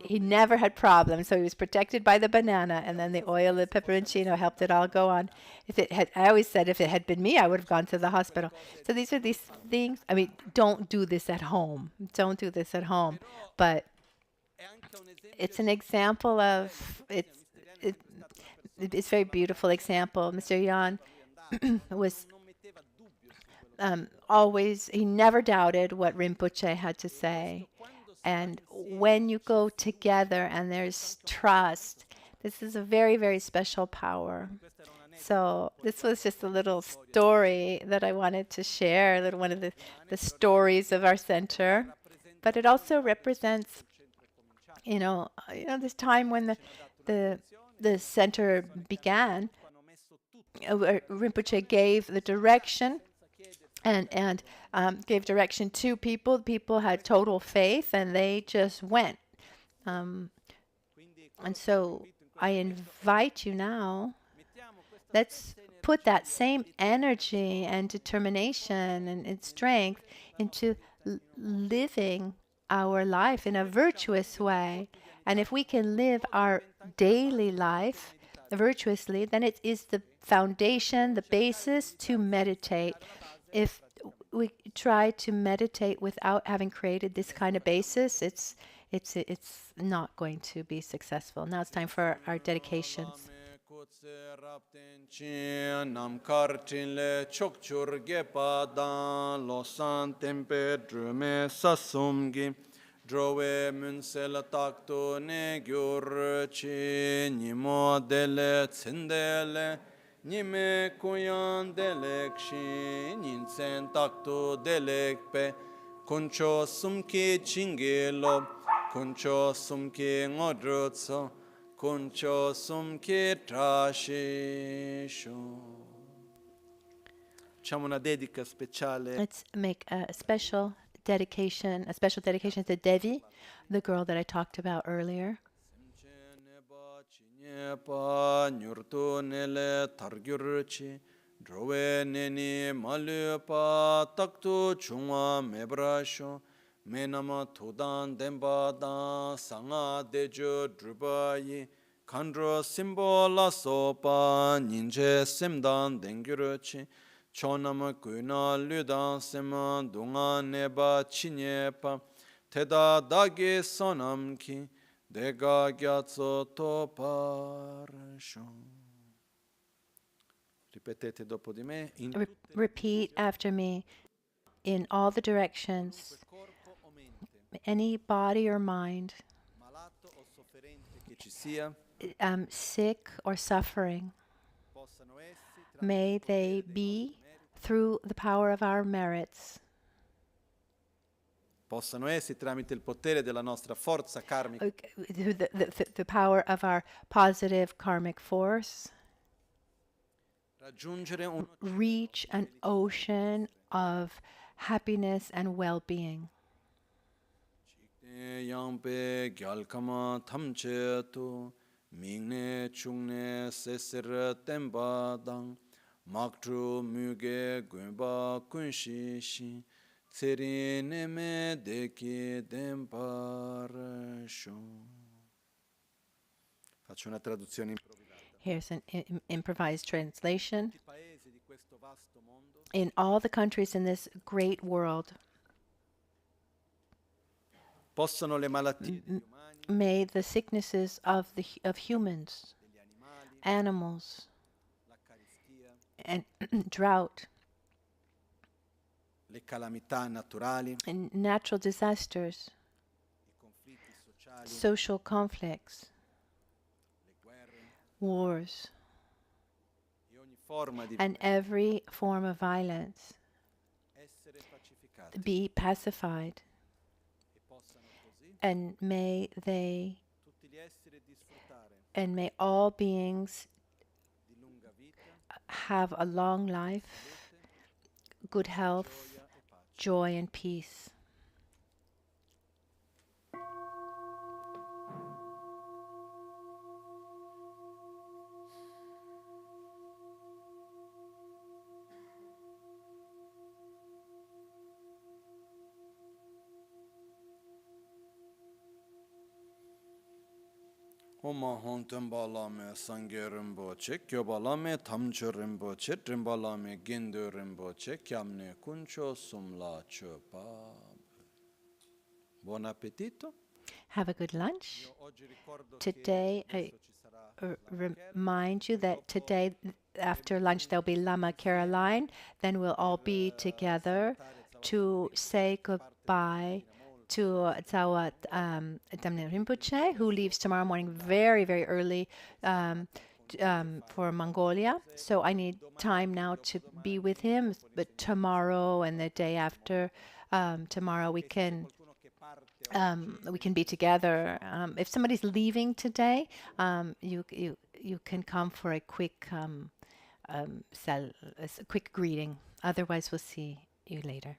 He never had problems, so he was protected by the banana, and then the oil, the pepperoncino helped it all go on. I always said if it had been me, I would have gone to the hospital. So these are these things. I mean, don't do this at home. Don't do this at home. But it's an example of it's very beautiful example. Mr. Yan was he never doubted what Rinpoche had to say. And when you go together and there's trust, this is a very, very special power. So this was just a little story that I wanted to share, one of the stories of our center. But it also represents, this time when the center began, Rinpoche gave the direction and gave direction to people. People had total faith, and they just went. And so I invite you now, let's put that same energy and determination and strength into living our life in a virtuous way. And if we can live our daily life virtuously, then it is the foundation, the basis to meditate. If we try to meditate without having created this kind of basis, it's not going to be successful. Now it's time for our dedications. Drove munsel takto ne gyurchi nimo dele tsindele nime kuyan delekshi ninsen takto delekpe kuncho sumki chingelo kuncho sumki ngodrotso kuncho sumki trashisho. Facciamo una dedica speciale. Let's make a special dedication to Devi, the girl that I talked about earlier. Kandro simbo la sopa ninje semdan dengyuruchi chonama kuina ludan sema dunga neba chinyepa teda dagi sonam ki dega gyatso to parashon. Ripetete dopo di me. Repeat after me. In all the directions, any body or mind, sick or suffering, may they be, through the power of our merits, possano essi tramite il potere della nostra forza karmica, through the power of our positive karmic force, reach an ocean of happiness and well-being. Yangpe gyalkama thamche tu mingne chungne sesir temba dang maktru muge gwenba kunshi shi tseri neme deki demparasho. Faccio una traduzione improvvisata. Here's an improvised translation. In all the countries in this great world, possono le malattie may the sicknesses of humans, animals, and drought, le calamità naturali, and natural disasters, social conflicts, wars, and every form of violence be pacified, and may all beings have a long life, good health, joy and peace. Homa hontemba lame sangye rinpoche, kyoba lame tamche rinpoche, trimba lame gendo rinpoche, kyamne kuncho sumla chopa. Buon appetito. Have a good lunch. Today, I remind you that today, after lunch, there'll be Lama Caroline. Then we'll all be together to say goodbye to Tsawa Damne Rinpoche, who leaves tomorrow morning very, very early for Mongolia. So I need time now to be with him. But tomorrow and the day after tomorrow, we can be together. If somebody's leaving today, you can come for a quick quick greeting. Otherwise, we'll see you later.